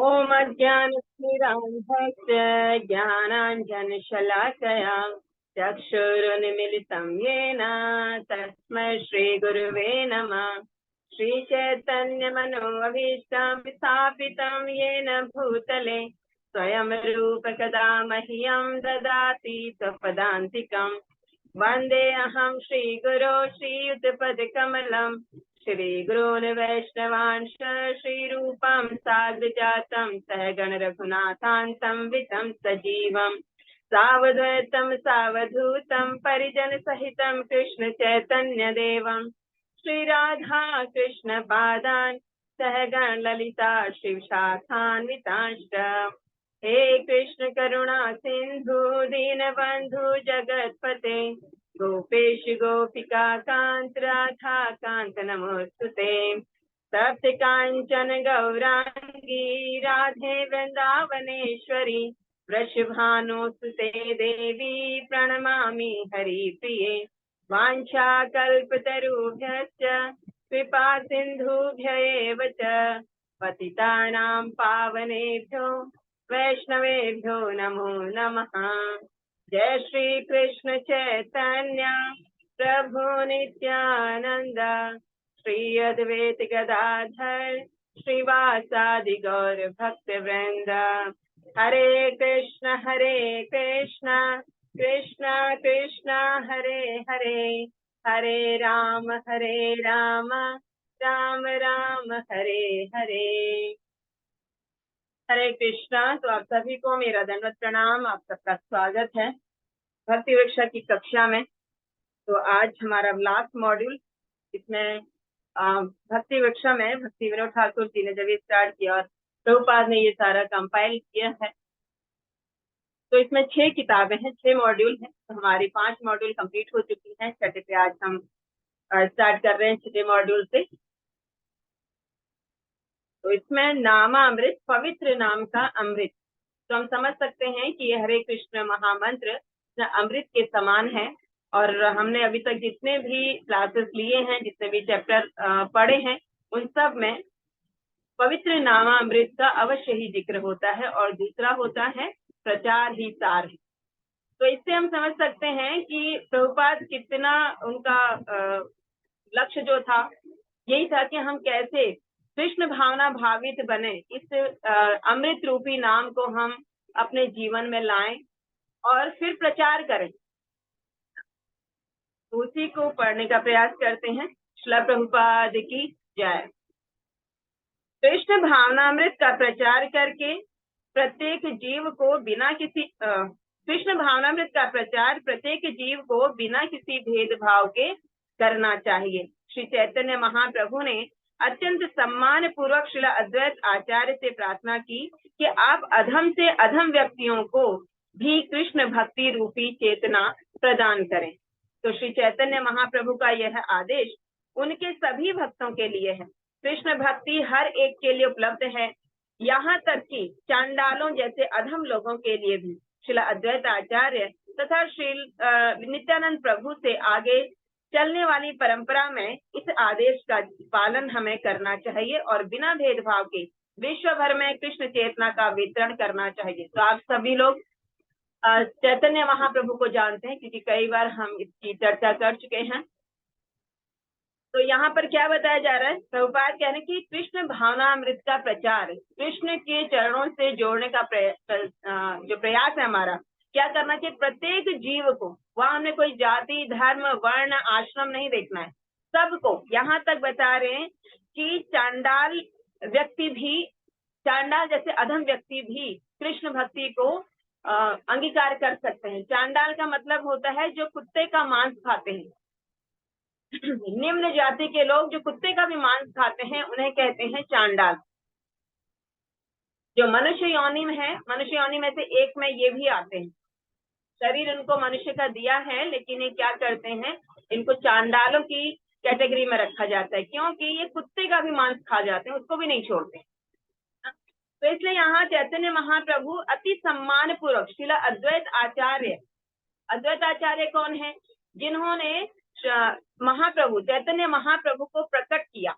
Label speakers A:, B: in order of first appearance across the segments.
A: ओम अज्ञानतिमिरान्धस्य ज्ञानाञ्जनशलाकया चक्षुरुन्मिलितं येन तस्मै श्रीगुरुवे नमः। श्रीचैतन्यमनोभीष्टं स्थापितं येन भूतले स्वयं रूप कदा मह्यं ददाति स्वपदान्तिकम्। वन्देऽहं श्रीगुरो श्रीयुतपदकमलं श्रीगुरून् वैष्णवांश श्रीरूपं साग्रजातं सहगण रघुनाथान्तं वितं सजीवं सावद्वैतं सावधूतं परिजन सहितं कृष्ण चैतन्य देवं श्रीराधा कृष्ण पादान् सहगण ललिता शिवशाखान्वितांश्च। हे कृष्ण करुणा सिंधु दीनबंधु जगतपते गोपेश गोपिका कांत राधा कांत नमोस्तुते। तप्त कांचन गौरांगी राधे वृंदावनेश्वरी वृषभानुसुते देवी प्रणमामि हरिप्रिये। वाञ्छाकल्पतरुभ्यश्च कृपा सिन्धुभ्य एव च पतितानां पावनेभ्यो वैष्णवेभ्यो नमो नमः। जय श्री कृष्ण चैतन्य प्रभु नित्यानंद श्री अद्वैत गदाधर श्रीवासादि गौर भक्त वृंद। हरे कृष्ण कृष्ण कृष्ण हरे हरे हरे राम राम राम हरे हरे। हरे कृष्णा। तो आप सभी को मेरा दंडवत प्रणाम। आप सबका स्वागत है भक्ति वृक्षा की कक्षा में। तो आज हमारा लास्ट मॉड्यूल, इसमें भक्ति वृक्षा में भक्ति विनोद ठाकुर जी ने जब ये स्टार्ट किया और प्रभुपाद ने ये सारा कंपाइल किया है, तो इसमें 6 किताबें हैं, 6 मॉड्यूल हैं। तो हमारी 5 मॉड्यूल कंप्लीट हो चुकी हैं। छठे पे आज हम स्टार्ट कर रहे हैं 6 मॉड्यूल से। तो इसमें नामामृत, पवित्र नाम का अमृत। तो हम समझ सकते हैं कि ये हरे कृष्ण महामंत्र अमृत के समान है। और हमने अभी तक जितने भी क्लासेस लिए हैं, जितने भी चैप्टर पढ़े हैं, उन सब में पवित्र नामामृत का अवश्य ही जिक्र होता है और दूसरा होता है प्रचार ही सार है। तो इससे हम समझ सकते हैं कि प्रभुपाद कितना उनका लक्ष्य जो था यही था कि हम कैसे कृष्ण भावना भावित बने, इस अमृत रूपी नाम को हम अपने जीवन में लाएं और फिर प्रचार करें। उसी को पढ़ने का प्रयास करते हैं। श्रील प्रभुपाद की जय। कृष्ण भावनामृत का प्रचार करके प्रत्येक जीव को बिना किसी कृष्ण भावनामृत का प्रचार प्रत्येक जीव को बिना किसी भेदभाव के करना चाहिए। श्री चैतन्य महाप्रभु ने अत्यंत सम्मान पूर्वक श्रील अद्वैत आचार्य से प्रार्थना की कि आप अधम से अधम व्यक्तियों को भी कृष्ण भक्ति रूपी चेतना प्रदान करें। तो श्री चैतन्य महाप्रभु का यह आदेश उनके सभी भक्तों के लिए है। कृष्ण भक्ति हर एक के लिए उपलब्ध है, यहाँ तक कि चांडालों जैसे अधम लोगों के लिए भी। श्रील अद्वैत आचार्य तथा श्री नित्यानंद प्रभु से आगे चलने वाली परंपरा में इस आदेश का पालन हमें करना चाहिए और बिना भेदभाव के विश्व भर में कृष्ण चेतना का वितरण करना चाहिए। तो आप सभी लोग चैतन्य महाप्रभु को जानते हैं, क्योंकि कई बार हम इसकी चर्चा कर चुके हैं। तो यहाँ पर क्या बताया जा रहा है, प्रभुपाद कह रहे हैं कि कृष्ण भावनामृत का प्रचार, कृष्ण के चरणों से जोड़ने का जो प्रयास है हमारा, क्या करना चाहिए प्रत्येक जीव को। वहां हमें कोई जाति धर्म वर्ण आश्रम नहीं देखना है, सबको। यहाँ तक बता रहे हैं कि चांडाल व्यक्ति भी, चांडाल जैसे अधम व्यक्ति भी कृष्ण भक्ति को अंगीकार कर सकते हैं। चांडाल का मतलब होता है जो कुत्ते का मांस खाते हैं। निम्न जाति के लोग जो कुत्ते का भी मांस खाते हैं उन्हें कहते हैं चांडाल। जो मनुष्य योनि में है, मनुष्य योनि में से एक में ये भी आते हैं। शरीर उनको मनुष्य का दिया है, लेकिन ये क्या करते हैं, इनको चांडालों की कैटेगरी में रखा जाता है, क्योंकि ये कुत्ते का भी मांस खा जाते हैं, उसको भी नहीं छोड़ते। तो इसलिए यहाँ चैतन्य महाप्रभु अति सम्मान पूर्वक श्रील अद्वैत आचार्य, अद्वैत आचार्य कौन है, जिन्होंने महाप्रभु चैतन्य महाप्रभु को प्रकट किया।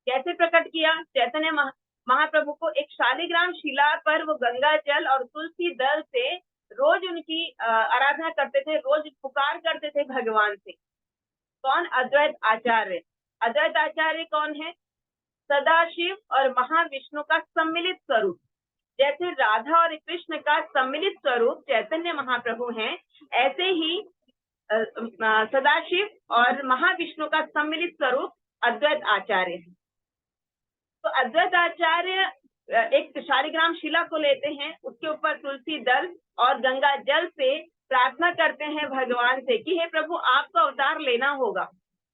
A: कैसे प्रकट किया? चैतन्य महाप्रभु को एक शालिग्राम शिला पर वो गंगा जल और तुलसी दल से रोज उनकी आराधना करते थे, रोज पुकार करते थे भगवान से। कौन? अद्वैत आचार्य। अद्वैत आचार्य कौन है? सदाशिव और महाविष्णु का सम्मिलित स्वरूप। जैसे राधा और कृष्ण का सम्मिलित स्वरूप चैतन्य महाप्रभु हैं, ऐसे ही सदाशिव और महाविष्णु का सम्मिलित स्वरूप अद्वैत आचार्य है। तो अद्वैत आचार्य एक शालिग्राम शिला को लेते हैं, उसके ऊपर तुलसी दल और गंगा जल से प्रार्थना करते हैं भगवान से कि हे प्रभु, आपको अवतार लेना होगा।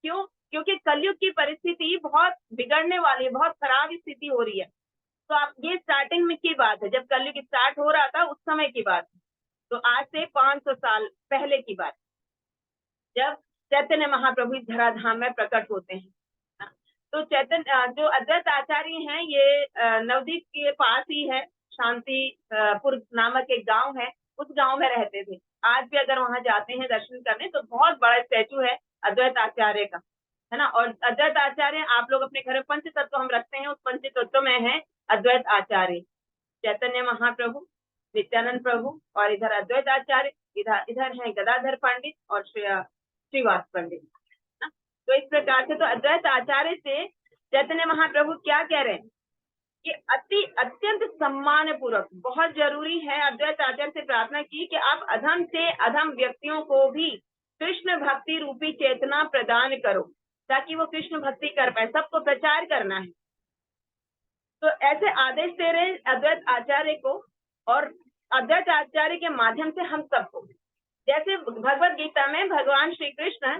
A: क्यों? क्योंकि कलयुग की परिस्थिति बहुत बिगड़ने वाली है, बहुत खराब स्थिति हो रही है। तो आप ये स्टार्टिंग में की बात है, जब कलयुग स्टार्ट हो रहा था उस समय की बात है। तो आज से 500 साल पहले की बात, जब चैतन्य महाप्रभु इस धराधाम में प्रकट होते हैं। तो चैतन्य जो अद्वैत आचार्य हैं, ये नवदीप के पास ही है, शांतिपुर नामक एक गांव है, उस गांव में रहते थे। आज भी अगर वहां जाते हैं दर्शन करने तो बहुत बड़ा स्टैचू है अद्वैत आचार्य का, है ना। और अद्वैत आचार्य, आप लोग अपने घर में पंच तत्व हम रखते हैं, उस पंच तत्व में है अद्वैत आचार्य, चैतन्य महाप्रभु, नित्यानंद प्रभु और इधर अद्वैत आचार्य, इधर है गदाधर पंडित और श्रीवास पंडित। तो इस प्रकार से तो अद्वैत आचार्य से चैतन्य महाप्रभु क्या कह रहे हैं कि अत्यंत सम्मान पूर्वक, बहुत जरूरी है, अद्वैत आचार्य से प्रार्थना की कि आप अधम से अधम व्यक्तियों को भी कृष्ण भक्ति रूपी चेतना प्रदान करो, ताकि वो कृष्ण भक्ति कर पाए। सबको प्रचार करना है। तो ऐसे आदेश दे रहे अद्वैत आचार्य को, और अद्वैत आचार्य के माध्यम से हम सबको, जैसे भगवत गीता में भगवान श्री कृष्ण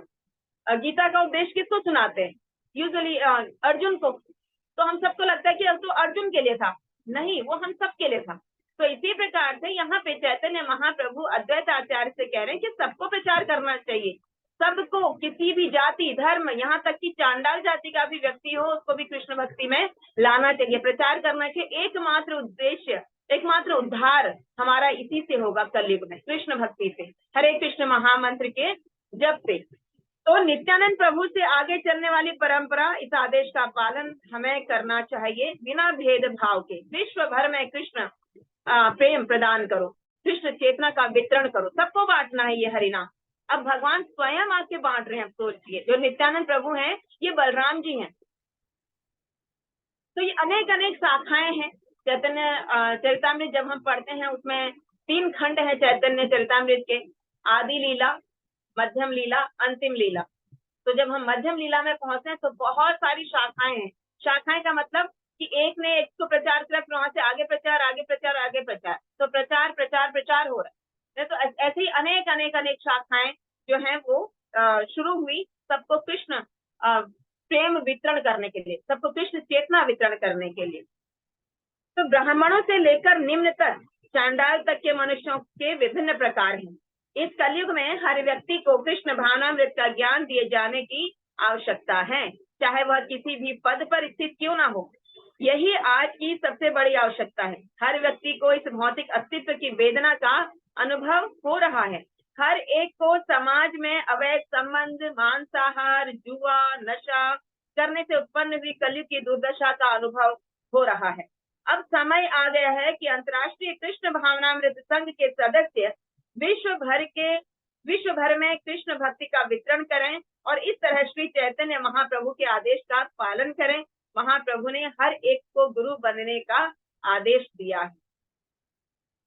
A: गीता का उपदेश किसको सुनाते हैं? यूजुअली अर्जुन को। तो हम सबको लगता है कि अब तो अर्जुन के लिए था, नहीं, वो हम सब के लिए था। तो इसी प्रकार से यहाँ पे चैतन्य महाप्रभु अद्वैत आचार्य से कह रहे हैं कि सबको प्रचार करना चाहिए, सबको, किसी भी जाति धर्म, यहाँ तक कि चांडाल जाति का भी व्यक्ति हो, उसको भी कृष्ण भक्ति में लाना चाहिए, प्रचार करना चाहिए। एकमात्र उद्देश्य, एकमात्र उद्धार हमारा इसी से होगा कलयुग में, कृष्ण भक्ति से, हरे कृष्ण महामंत्र के जप से। तो नित्यानंद प्रभु से आगे चलने वाली परंपरा, इस आदेश का पालन हमें करना चाहिए बिना भेदभाव के। विश्व भर में कृष्ण प्रेम प्रदान करो, कृष्ण चेतना का वितरण करो, सबको बांटना है ये हरिनाम। अब भगवान स्वयं आके बांट रहे हैं। अब सोचिए, जो नित्यानंद प्रभु हैं ये बलराम जी हैं। तो ये अनेक अनेक शाखाएं हैं चैतन्य चरितामृत जब हम पढ़ते हैं, उसमें 3 खंड है चैतन्य चरितामृत के, आदि लीला, मध्यम लीला, अंतिम लीला। तो जब हम मध्यम लीला में पहुंचते हैं तो बहुत सारी शाखाएं हैं। शाखाएं का मतलब कि एक ने एक को प्रचार किया, फिर वहां से आगे प्रचार, आगे प्रचार, आगे प्रचार, तो प्रचार प्रचार प्रचार हो रहा है। तो ऐसे ही अनेक अनेक अनेक शाखाएं जो हैं वो शुरू हुई, सबको कृष्ण प्रेम वितरण करने के लिए, सबको कृष्ण चेतना वितरण करने के लिए। तो ब्राह्मणों से लेकर निम्न तक, चांडाल तक के मनुष्यों के विभिन्न प्रकार हैं। इस कलयुग में हर व्यक्ति को कृष्ण भावनामृत का ज्ञान दिए जाने की आवश्यकता है, चाहे वह किसी भी पद पर स्थित क्यों ना हो। यही आज की सबसे बड़ी आवश्यकता है। हर व्यक्ति को इस भौतिक अस्तित्व की वेदना का अनुभव हो रहा है। हर एक को समाज में अवैध संबंध, मांसाहार, जुआ, नशा करने से उत्पन्न हुई कलयुग की दुर्दशा का अनुभव हो रहा है। अब समय आ गया है कि अंतर्राष्ट्रीय कृष्ण भावनामृत संघ के सदस्य विश्व भर में कृष्ण भक्ति का वितरण करें और इस तरह श्री चैतन्य महाप्रभु के आदेश का पालन करें। महाप्रभु ने हर एक को गुरु बनने का आदेश दिया है।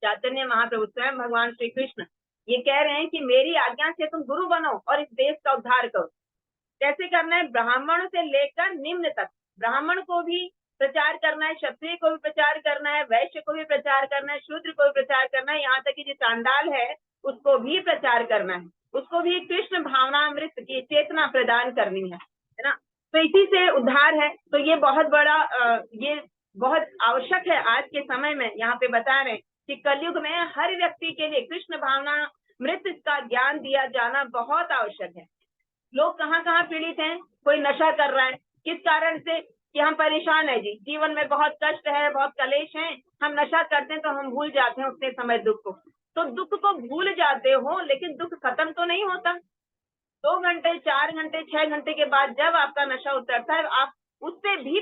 A: चैतन्य महाप्रभु स्वयं भगवान श्री कृष्ण ये कह रहे हैं कि मेरी आज्ञा से तुम गुरु बनो और इस देश का उद्धार करो। कैसे करना है? ब्राह्मण से लेकर निम्न तक, ब्राह्मण को भी प्रचार करना है, क्षत्रिय को भी प्रचार करना है, वैश्य को भी प्रचार करना है, शूद्र को भी प्रचार करना है, यहाँ तक कि जो चांडाल है उसको भी प्रचार करना है, उसको भी कृष्ण भावनामृत की चेतना प्रदान करनी है ना। तो इसी से उद्धार है। तो ये बहुत बड़ा ये बहुत आवश्यक है आज के समय में। यहाँ पे बता रहे हैं कि कलयुग में हर व्यक्ति के लिए कृष्ण भावनामृत का ज्ञान दिया जाना बहुत आवश्यक है। लोग कहाँ कहाँ पीड़ित हैं, कोई नशा कर रहा है, किस कारण से? कि हम परेशान है जी, जीवन में बहुत कष्ट है, बहुत कलेश है, हम नशा करते हैं तो हम भूल जाते हैं उतने समय दुख को। तो दुख को भूल जाते हो, लेकिन दुख खत्म तो नहीं होता। 2 घंटे, 4 घंटे, 6 घंटे के बाद जब आपका नशा उतरता है, आप उससे भी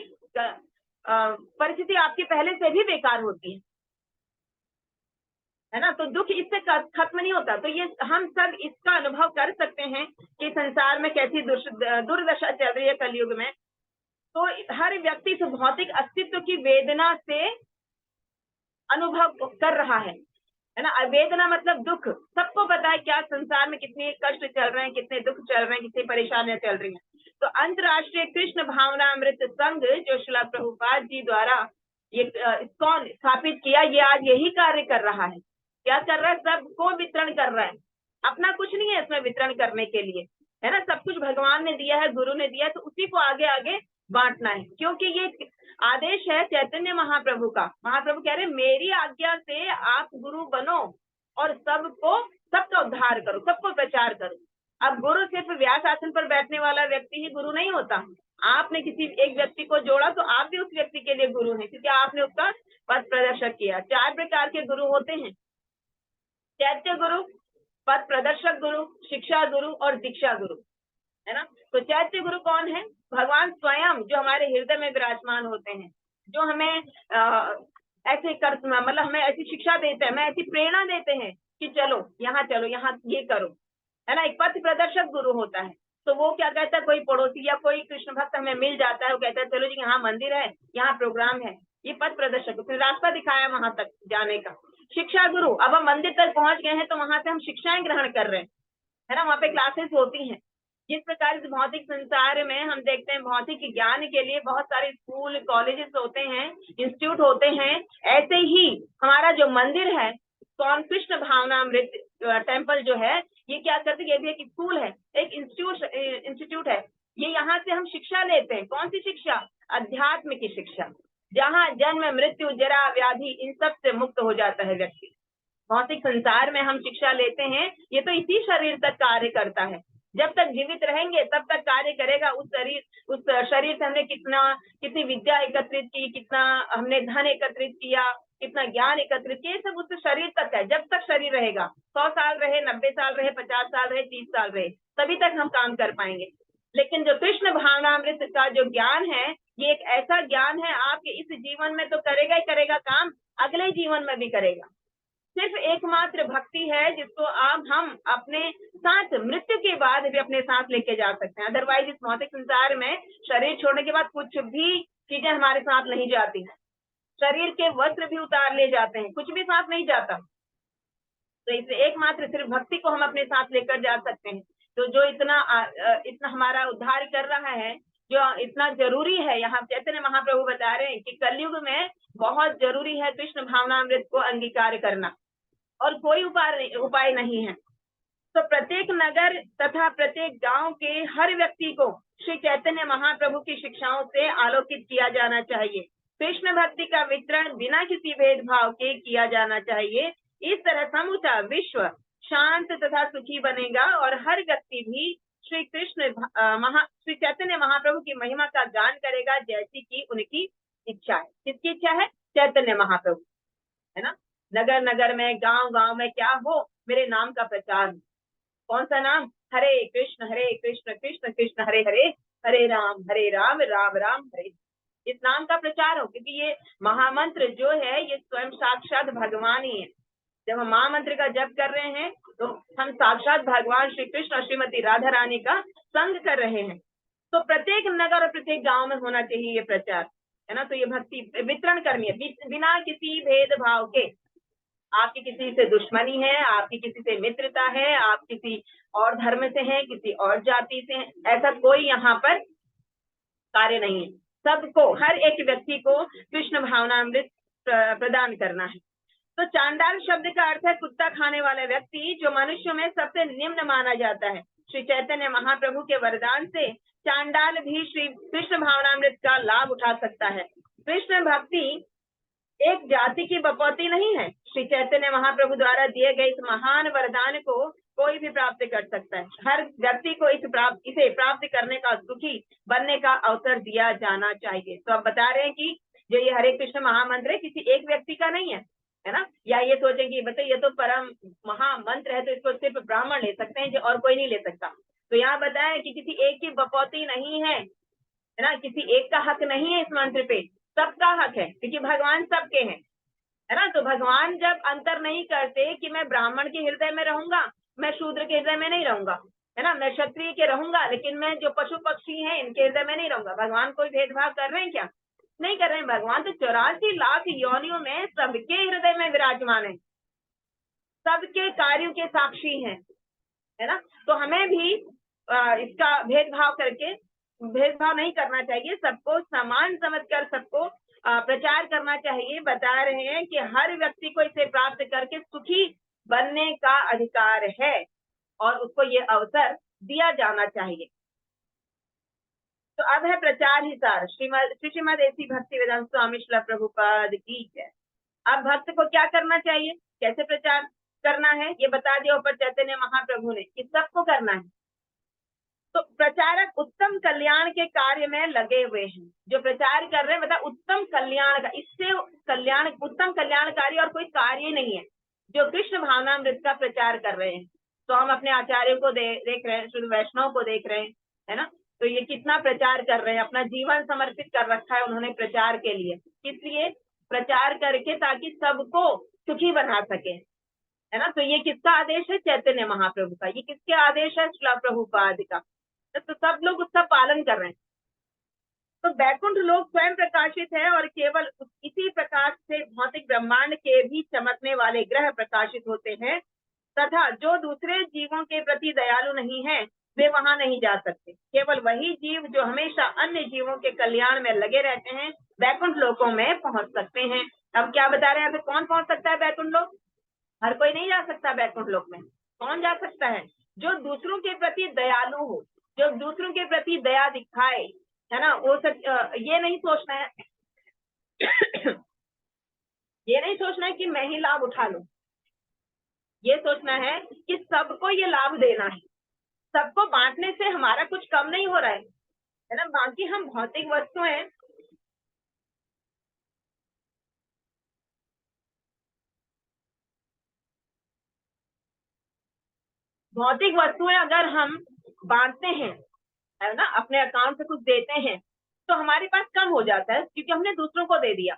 A: परिस्थिति आपकी पहले से भी बेकार होती है ना। तो दुख इससे खत्म नहीं होता। तो ये हम सब इसका अनुभव कर सकते हैं कि संसार में कैसी दुर्दशा चल रही है कलयुग में। तो हर व्यक्ति इस भौतिक अस्तित्व की वेदना से अनुभव कर रहा है ना। वेदना मतलब दुख। सबको पता है क्या संसार में कितने कष्ट चल रहे हैं, कितने दुख चल रहे हैं, कितनी परेशानियां चल रही हैं। तो अंतर्राष्ट्रीय कृष्ण भावनामृत संघ जो श्रील प्रभुपाद जी द्वारा ये इस्कॉन स्थापित किया, ये आज यही कार्य कर रहा है। क्या कर रहा है? सबको वितरण कर रहा है। अपना कुछ नहीं है इसमें वितरण करने के लिए, है ना। सब कुछ भगवान ने दिया है, गुरु ने दिया है, तो उसी को आगे आगे बांटना है। क्योंकि ये आदेश है चैतन्य महाप्रभु का। महाप्रभु कह रहे मेरी आज्ञा से आप गुरु बनो और सबका उद्धार करो, सबको प्रचार करो। अब गुरु सिर्फ व्यास आसन पर बैठने वाला व्यक्ति ही गुरु नहीं होता। आपने किसी एक व्यक्ति को जोड़ा तो आप भी उस व्यक्ति के लिए गुरु हैं, क्योंकि आपने उसका पथ प्रदर्शक किया। 4 प्रकार के गुरु होते हैं, चैत्य गुरु, पथ प्रदर्शक गुरु, शिक्षा गुरु और दीक्षा गुरु, है ना। तो चैत्य गुरु कौन है? भगवान स्वयं जो हमारे हृदय में विराजमान होते हैं, जो हमें ऐसे कर मतलब हमें ऐसी शिक्षा देते हैं, हमें ऐसी प्रेरणा देते हैं कि चलो यहाँ ये करो, है ना। एक पथ प्रदर्शक गुरु होता है। तो वो क्या कहता है, कोई पड़ोसी या कोई कृष्ण भक्त हमें मिल जाता है, वो कहता है चलो जी यहाँ मंदिर है, यहाँ प्रोग्राम है, ये पथ प्रदर्शक, फिर रास्ता दिखाया वहां तक जाने का। शिक्षा गुरु, अब हम मंदिर तक पहुंच गए हैं तो वहां से हम शिक्षाएं ग्रहण कर रहे हैं, है ना। वहाँ पे क्लासेस होती हैं। जिस प्रकार इस भौतिक संसार में हम देखते हैं भौतिक ज्ञान के लिए बहुत सारे स्कूल कॉलेजेस होते हैं, इंस्टीट्यूट होते हैं, ऐसे ही हमारा जो मंदिर है कौन कृष्ण भावनामृत टेम्पल जो है, ये क्या करते हैं, ये भी एक स्कूल है, एक इंस्टीट्यूट है। ये यहाँ से हम शिक्षा लेते हैं। कौन सी शिक्षा? अध्यात्म की शिक्षा, जहाँ जन्म मृत्यु जरा व्याधि इन सब से मुक्त हो जाता है व्यक्ति। भौतिक संसार में हम शिक्षा लेते हैं, ये तो इसी शरीर तक कार्य करता है। जब तक जीवित रहेंगे तब तक कार्य करेगा। उस शरीर से हमने कितनी विद्या एकत्रित की, कितना हमने धन एकत्रित किया, कितना ज्ञान एकत्रित किया, सब उस शरीर तक है। जब तक शरीर रहेगा, 100 साल रहे, 90 साल रहे, 50 साल रहे, 30 साल रहे, तभी तक हम काम कर पाएंगे। लेकिन जो कृष्ण भावनामृत का जो ज्ञान है, ये एक ऐसा ज्ञान है आपके इस जीवन में तो करेगा ही करेगा काम, अगले जीवन में भी करेगा। सिर्फ एकमात्र भक्ति है जिसको हम अपने साथ मृत्यु के बाद भी अपने साथ लेके जा सकते हैं। अदरवाइज इस भौतिक संसार में शरीर छोड़ने के बाद कुछ भी चीजें हमारे साथ नहीं जाती। शरीर के वस्त्र भी उतार ले जाते हैं, कुछ भी साथ नहीं जाता। तो इसे एकमात्र सिर्फ भक्ति को हम अपने साथ लेकर जा सकते हैं। तो जो इतना हमारा उद्धार कर रहा है, जो इतना जरूरी है, यहाँ चैतन्य महाप्रभु बता रहे हैं कि कलयुग में बहुत जरूरी है कृष्ण भावनामृत को अंगीकार करना, और कोई उपाय नहीं है। तो प्रत्येक नगर तथा प्रत्येक गांव के हर व्यक्ति को श्री चैतन्य महाप्रभु की शिक्षाओं से आलोकित किया जाना चाहिए। कृष्ण भक्ति का वितरण बिना किसी भेदभाव के किया जाना चाहिए। इस तरह समूचा विश्व शांत तथा सुखी बनेगा और हर व्यक्ति भी श्री चैतन्य महाप्रभु की महिमा का गान करेगा, जैसी कि उनकी इच्छा है। किसकी इच्छा है? चैतन्य महाप्रभु, है ना। नगर नगर में, गांव गांव में क्या हो? मेरे नाम का प्रचार। कौन सा नाम? हरे कृष्ण कृष्ण कृष्ण हरे हरे, हरे राम राम राम हरे। इस नाम का प्रचार हो, क्योंकि ये महामंत्र जो है ये स्वयं साक्षात भगवान ही है। जब हम महामंत्र का जप कर रहे हैं तो हम साक्षात भगवान श्री कृष्ण और श्रीमती राधा रानी का संग कर रहे हैं। तो प्रत्येक नगर और प्रत्येक गांव में होना चाहिए ये प्रचार, है ना। तो ये भक्ति वितरण करनी है बिना किसी भेदभाव के। आपकी किसी से दुश्मनी है, आपकी किसी से मित्रता है, आप किसी और धर्म से हैं, किसी और जाति से हैं, ऐसा कोई यहाँ पर कार्य नहीं है। सबको, हर एक व्यक्ति को कृष्ण भावनामृत प्रदान करना है। तो चांडाल शब्द का अर्थ है कुत्ता खाने वाला व्यक्ति, जो मनुष्यों में सबसे निम्न माना जाता है। श्री चैतन्य महाप्रभु के वरदान से चांडाल भी श्री कृष्ण भावनामृत का लाभ उठा सकता है। कृष्ण भक्ति एक जाति की बपौती नहीं है। श्री चैतन्य महाप्रभु द्वारा दिए गए इस महान वरदान को कोई भी प्राप्त कर सकता है। हर व्यक्ति को इसे प्राप्त करने का, सुखी बनने का अवसर दिया जाना चाहिए। तो अब बता रहे हैं कि जो ये हरे कृष्ण महामंत्र है किसी एक व्यक्ति का नहीं है ना। या ये सोचेंगे बताइए ये तो परम महामंत्र है तो इसको सिर्फ ब्राह्मण ले सकते हैं और कोई नहीं ले सकता। तो यहाँ बताया कि किसी एक की बपौती नहीं है ना, किसी एक का हक नहीं है इस मंत्र पे। सबका हक है, क्योंकि भगवान सबके हैं, है ना। तो भगवान जब अंतर नहीं करते कि मैं ब्राह्मण के हृदय में रहूंगा, मैं शूद्र के हृदय में नहीं रहूंगा, है ना, मैं क्षत्रिय के रहूंगा, लेकिन मैं जो पशु पक्षी हैं इनके हृदय में नहीं रहूंगा। भगवान कोई भेदभाव कर रहे हैं क्या? नहीं कर रहे हैं। भगवान तो 84 लाख योनियों में सबके हृदय में विराजमान है, सबके कार्यों के साक्षी हैं, है ना। तो हमें भी इसका भेदभाव नहीं करना चाहिए, सबको समान समझकर सबको प्रचार करना चाहिए। बता रहे हैं कि हर व्यक्ति को इसे प्राप्त करके सुखी बनने का अधिकार है और उसको ये अवसर दिया जाना चाहिए। तो अब है प्रचार ही सार। श्रीमद ऐसी भक्ति वेदांत स्वामी श्रील प्रभुपाद की जय। अब भक्त को क्या करना चाहिए, कैसे प्रचार करना है, ये बता दिया ऊपर चैतन्य महाप्रभु ने कि सबको करना है। तो प्रचारक उत्तम कल्याण के कार्य में लगे हुए हैं, जो प्रचार कर रहे हैं मतलब उत्तम कल्याण का, इससे उत्तम कल्याणकारी और कोई कार्य नहीं है जो कृष्ण भावनामृत का प्रचार कर रहे हैं। तो हम अपने आचार्यों को देख रहे हैं, शुद्ध वैष्णव को देख रहे हैं, है ना। तो ये कितना प्रचार कर रहे हैं, अपना जीवन समर्पित कर रखा है उन्होंने प्रचार के लिए। किस लिए? प्रचार करके ताकि सबको सुखी बना सके, है ना। तो ये किसका आदेश है? चैतन्य महाप्रभु का। ये किसके आदेश है? श्रील प्रभुपाद का। तो सब लोग उसका पालन कर रहे हैं। तो बैकुंठ लोक स्वयं प्रकाशित है और केवल इसी प्रकाश से भौतिक ब्रह्मांड के भी चमकने वाले ग्रह प्रकाशित होते हैं, तथा जो दूसरे जीवों के प्रति दयालु नहीं है वे वहां नहीं जा सकते। केवल वही जीव जो हमेशा अन्य जीवों के कल्याण में लगे रहते हैं बैकुंठ लोकों में पहुंच सकते हैं। अब क्या बता रहे हैं, अभी कौन पहुंच सकता है बैकुंठ लोक? हर कोई नहीं जा सकता बैकुंठ लोक में। कौन जा सकता है? जो दूसरों के प्रति दयालु हो, जो दूसरों के प्रति दया दिखाए, है ना। वो ये नहीं सोचना है ये नहीं सोचना है कि मैं ही लाभ उठा लूं, ये सोचना है कि सबको ये लाभ देना है, सबको बांटने से हमारा कुछ कम नहीं हो रहा है ना। बाकी हम भौतिक वस्तुएं अगर हम बांटते हैं, है ना, अपने अकाउंट से कुछ देते हैं तो हमारे पास कम हो जाता है क्योंकि हमने दूसरों को दे दिया,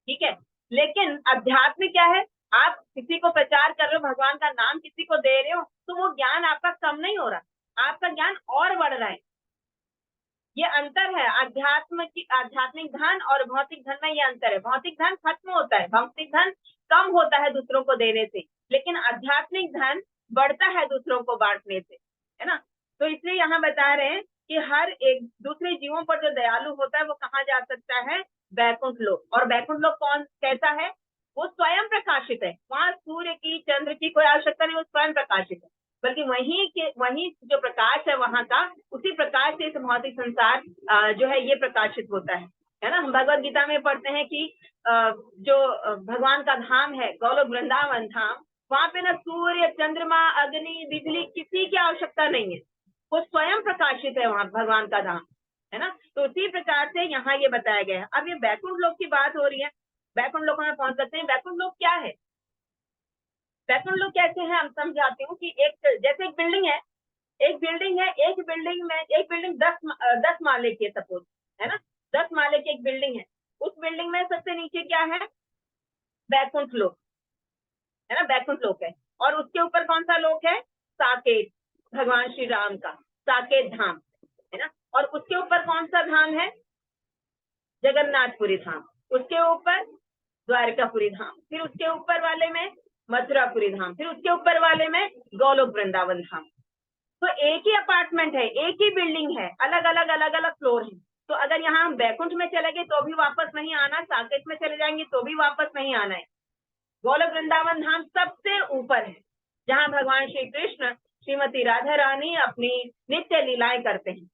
A: ठीक है। लेकिन अध्यात्म क्या है? आप किसी को प्रचार कर रहे हो, भगवान का नाम किसी को दे रहे हो, तो वो ज्ञान आपका कम नहीं हो रहा, आपका ज्ञान और बढ़ रहा है। ये अंतर है आध्यात्मिक धन और भौतिक धन में ये अंतर है। भौतिक धन खत्म होता है, भौतिक धन कम होता है दूसरों को देने से, लेकिन आध्यात्मिक धन बढ़ता है दूसरों को बांटने से, है ना। तो इसलिए यहाँ बता रहे हैं कि हर एक दूसरे जीवों पर जो दयालु होता है वो कहाँ जा सकता है? बैकुंठ लोक। और बैकुंठ लोक कौन कैसा है? वो स्वयं प्रकाशित है, वहां सूर्य की चंद्र की कोई आवश्यकता नहीं, वो स्वयं प्रकाशित है। बल्कि वही जो प्रकाश है वहां का, उसी प्रकाश से इस भौतिक संसार जो है ये प्रकाशित होता है ना। हम भगवत गीता में पढ़ते हैं कि जो भगवान का धाम है गोलोक वृंदावन धाम, वहां पे ना सूर्य चंद्रमा अग्नि बिजली किसी की आवश्यकता नहीं है, वो स्वयं प्रकाशित है वहां भगवान का धाम, है ना। तो उसी प्रकार से यहाँ ये बताया गया है। अब ये बैकुंठ लोक की बात हो रही है, बैकुंठ लोक में पहुंच सकते हैं। बैकुंठ लोक क्या है? बैकुंठ लोक कैसे है हम समझाती हूँ कि जैसे एक बिल्डिंग है, एक बिल्डिंग 10 माले की है सपोज, है ना। 10 माले की एक बिल्डिंग है, उस बिल्डिंग में सबसे नीचे क्या है? बैकुंठ लोक, है ना, बैकुंठ लोक है। और उसके ऊपर कौन सा लोक है? साकेत, भगवान श्री राम का साकेत धाम, है ना। और उसके ऊपर कौन सा धाम है? जगन्नाथपुरी धाम। उसके ऊपर द्वारकापुरी धाम, फिर उसके ऊपर वाले में मथुरापुरी धाम, फिर उसके ऊपर वाले में गोलोक वृंदावन धाम। तो एक ही अपार्टमेंट है, एक ही बिल्डिंग है, अलग अलग फ्लोर है। तो अगर यहाँ हम बैकुंठ में चले गए तो भी वापस नहीं आना, साकेत में चले जाएंगे तो भी वापस नहीं आना है। गोलोक वृंदावन धाम सबसे ऊपर है, जहाँ भगवान श्री कृष्ण श्रीमती राधा रानी अपनी नित्य लीलाएं करते हैं।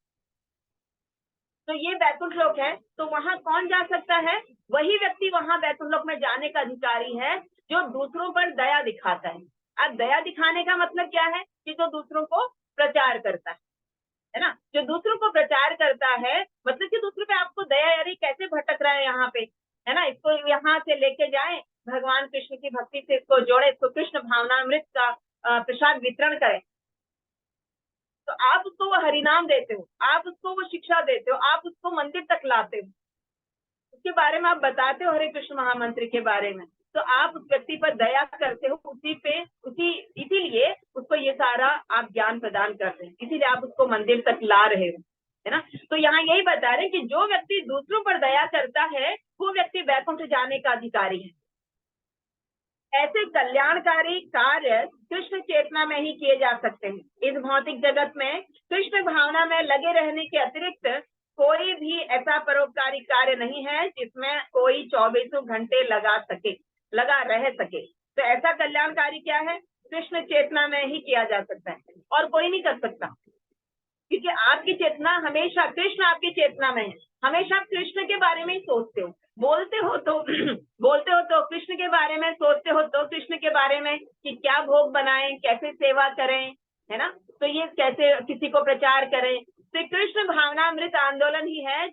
A: तो ये बैकुंठ लोक है। तो वहां कौन जा सकता है? वही व्यक्ति वहां बैकुंठ लोक में जाने का अधिकारी है जो दूसरों पर दया दिखाता है। अब दया दिखाने का मतलब क्या है? कि जो दूसरों को प्रचार करता है ना। जो दूसरों को प्रचार करता है मतलब कि दूसरों पे आपको दया, यारी कैसे भटक रहा है यहाँ पे, है ना, इसको यहाँ से लेके जाए, भगवान कृष्ण की भक्ति से इसको जोड़े, इसको कृष्ण भावनामृत का प्रसाद वितरण करें। तो आप उसको वो हरिनाम देते हो, आप उसको वो शिक्षा देते हो, आप उसको मंदिर तक लाते हो, उसके बारे में आप बताते हो हरे कृष्ण महामंत्र के बारे में, तो आप उस व्यक्ति पर दया करते हो, इसीलिए उसको ये सारा आप ज्ञान प्रदान कर रहे हैं, इसीलिए आप उसको मंदिर तक ला रहे हो, है ना। तो यहाँ यही बता रहे हैं कि जो व्यक्ति दूसरों पर दया करता है वो व्यक्ति वैकुंठ जाने का अधिकारी है। ऐसे कल्याणकारी कार्य कृष्ण चेतना में ही किए जा सकते हैं। इस भौतिक जगत में कृष्ण भावना में लगे रहने के अतिरिक्त कोई भी ऐसा परोपकारी कार्य नहीं है जिसमें कोई 24 घंटे लगा रह सके। तो ऐसा कल्याणकारी क्या है? कृष्ण चेतना में ही किया जा सकता है, और कोई नहीं कर सकता, क्योंकि आपकी चेतना हमेशा, कृष्ण आपकी चेतना में है, हमेशा आप कृष्ण के बारे में ही सोचते हो, बोलते हो तो कृष्ण के बारे में, सोचते हो तो कृष्ण के बारे में कि क्या भोग बनाएं, कैसे सेवा करें, है ना। तो ये कैसे किसी को प्रचार करें। तो कृष्ण भावनामृत आंदोलन ही है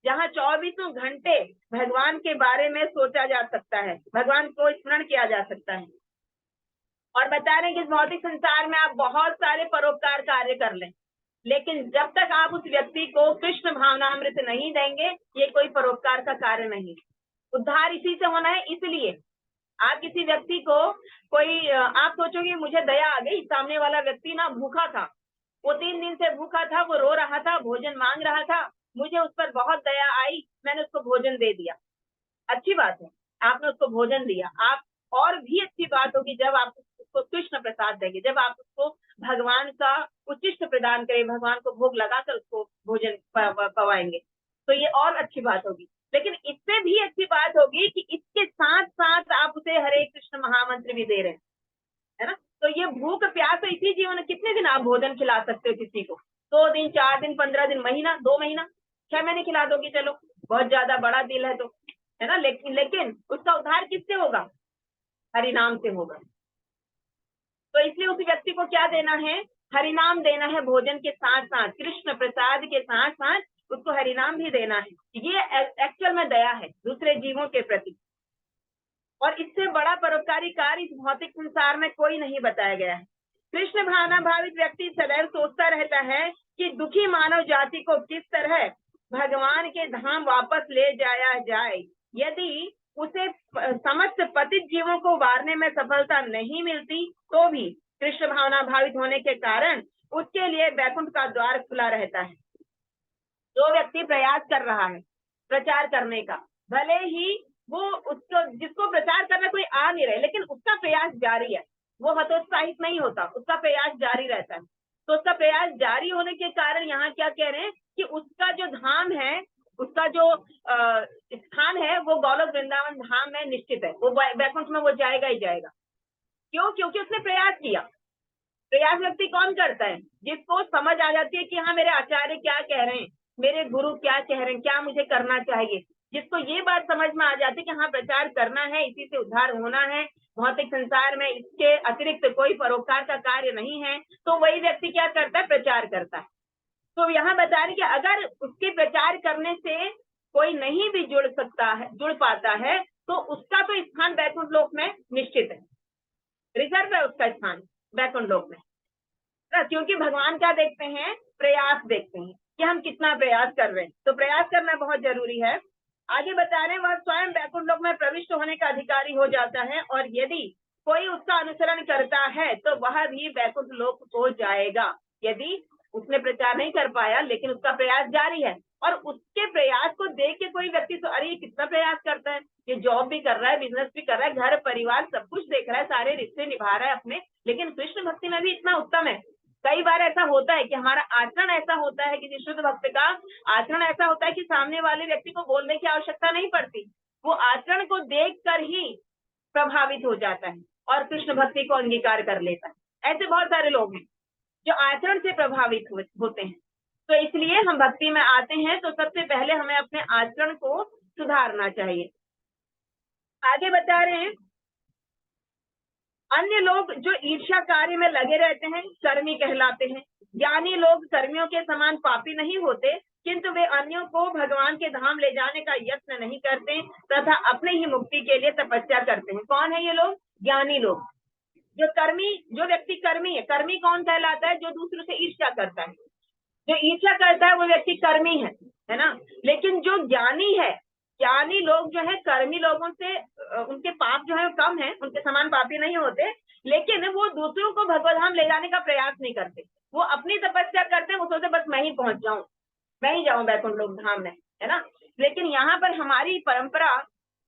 A: जहाँ 24 घंटे भगवान के बारे में सोचा जा सकता है, भगवान को स्मरण किया जा सकता है। और बता रहे हैं कि इस भौतिक संसार में आप बहुत सारे परोपकार कार्य कर लें, लेकिन जब तक आप उस व्यक्ति को कृष्ण भावनामृत नहीं देंगे, ये कोई परोपकार का कार्य नहीं। उद्धार इसी से होना है। इसलिए आप किसी व्यक्ति को आप सोचोगे मुझे दया आ गई, सामने वाला व्यक्ति ना भूखा था, वो 3 दिन से भूखा था, वो रो रहा था, भोजन मांग रहा था, मुझे उस पर बहुत दया आई, मैंने उसको भोजन दे दिया। अच्छी बात है, आपने उसको भोजन दिया। आप और भी अच्छी बात होगी जब आप उसको कृष्ण प्रसाद देंगे, जब आप उसको भगवान का उच्चिष्ट प्रदान करें, भगवान को भोग लगाकर उसको भोजन पवाएंगे, तो ये और अच्छी बात होगी। लेकिन इससे भी अच्छी बात होगी कि इसके साथ साथ आप उसे हरे कृष्ण महामंत्र भी दे रहे हैं, है ना। तो ये भूख प्यास तो इसी जीवन, कितने दिन आप भोजन खिला सकते हो किसी को? 2 दिन, 4 दिन, 15 दिन, महीना, 2 महीना, 6 महीने खिला दोगे, चलो बहुत ज्यादा बड़ा दिल है तो, है ना। लेकिन उसका उद्धार किससे होगा? हरिनाम से होगा। तो इसलिए उस व्यक्ति को क्या देना है? हरिनाम देना है। भोजन के साथ साथ, कृष्ण प्रसाद के साथ साथ उसको हरिनाम भी देना है। ये एक्चुअल में दया है दूसरे जीवों के प्रति। और इससे बड़ा परोपकारी कार्य इस भौतिक संसार में कोई नहीं बताया गया है। कृष्ण भावना भावित व्यक्ति सदैव सोचता रहता है कि दुखी मानव जाति को किस तरह भगवान के धाम वापस ले जाया जाए। यदि उसे समस्त पतित जीवों को वारने में सफलता नहीं मिलती तो भी कृष्ण भावना भावित होने के कारण उसके लिए वैकुंठ का द्वार खुला रहता है। जो व्यक्ति प्रयास कर रहा है प्रचार करने का, भले ही वो उसको, जिसको प्रचार करना कोई आ नहीं रहे, लेकिन उसका प्रयास जारी है, वो हतोत्साहित नहीं होता, उसका प्रयास जारी रहता है। तो उसका प्रयास जारी होने के कारण यहाँ क्या कह रहे हैं कि उसका जो धाम है, उसका जो स्थान है, वो गोलोक वृंदावन धाम में निश्चित है, वो वैकुंठ में वो जाएगा ही जाएगा। क्यों? क्योंकि उसने प्रयास किया। प्रयास व्यक्ति कौन करता है? जिसको समझ आ जाती है कि हाँ मेरे आचार्य क्या कह रहे हैं, मेरे गुरु क्या कह रहे हैं, क्या मुझे करना चाहिए। जिसको ये बात समझ में आ जाती है कि हाँ प्रचार करना है, इसी से उद्धार होना है, भौतिक संसार में इसके अतिरिक्त कोई परोपकार का कार्य नहीं है, तो वही व्यक्ति क्या करता है? प्रचार करता है। तो यहाँ बता रहे कि अगर उसके प्रचार करने से कोई नहीं भी जुड़ पाता है, तो उसका तो स्थान वैकुंठ लोक में निश्चित है, रिजर्व है उसका स्थान वैकुंठ लोक में। क्योंकि भगवान क्या देखते हैं? प्रयास देखते हैं कि हम कितना प्रयास कर रहे हैं। तो प्रयास करना बहुत जरूरी है। आगे बता रहे हैं वह स्वयं वैकुंठ लोक में प्रविष्ट होने का अधिकारी हो जाता है, और यदि कोई उसका अनुसरण करता है तो वह भी वैकुंठ लोक को जाएगा। यदि उसने प्रचार नहीं कर पाया लेकिन उसका प्रयास जारी है, और उसके प्रयास को देख के कोई व्यक्ति तो अरे कितना प्रयास करता है, ये जॉब भी कर रहा है, बिजनेस भी कर रहा है, घर परिवार सब कुछ देख रहा है, सारे रिश्ते निभा रहा है अपने, लेकिन कृष्ण भक्ति में भी इतना उत्तम है। कई बार ऐसा होता है कि हमारा आचरण ऐसा होता है, किसी शुद्ध भक्त का आचरण ऐसा होता है कि सामने वाले व्यक्ति को बोलने की आवश्यकता नहीं पड़ती, वो आचरण को देखकर ही प्रभावित हो जाता है और कृष्ण भक्ति को अंगीकार कर लेता है। ऐसे बहुत सारे लोग हैं जो आचरण से प्रभावित होते हैं। तो इसलिए हम भक्ति में आते हैं तो सबसे पहले हमें अपने आचरण को सुधारना चाहिए। आगे बता रहे हैं, अन्य लोग जो ईर्ष्या कार्य में लगे रहते हैं कर्मी कहलाते हैं। ज्ञानी लोग कर्मियों के समान पापी नहीं होते, किंतु वे अन्यों को भगवान के धाम ले जाने का यत्न नहीं करते तथा अपने ही मुक्ति के लिए तपस्या करते हैं। कौन है ये लोग? ज्ञानी लोग। जो व्यक्ति कर्मी है, कर्मी कौन कहलाता है? जो दूसरों से ईर्ष्या करता है। जो ईर्ष्या करता है वो व्यक्ति कर्मी है ना। लेकिन जो ज्ञानी है ज्ञानी लोग जो है कर्मी लोगों से उनके पाप जो है कम है, उनके समान पापी नहीं होते, लेकिन वो दूसरों को भगवत धाम ले जाने का प्रयास नहीं करते। वो अपनी तपस्या करते हैं, वो सोचते बस मैं ही पहुंच जाऊं, मैं ही जाऊं बैकुंठ लोक धाम में, है ना। लेकिन यहाँ पर हमारी परंपरा,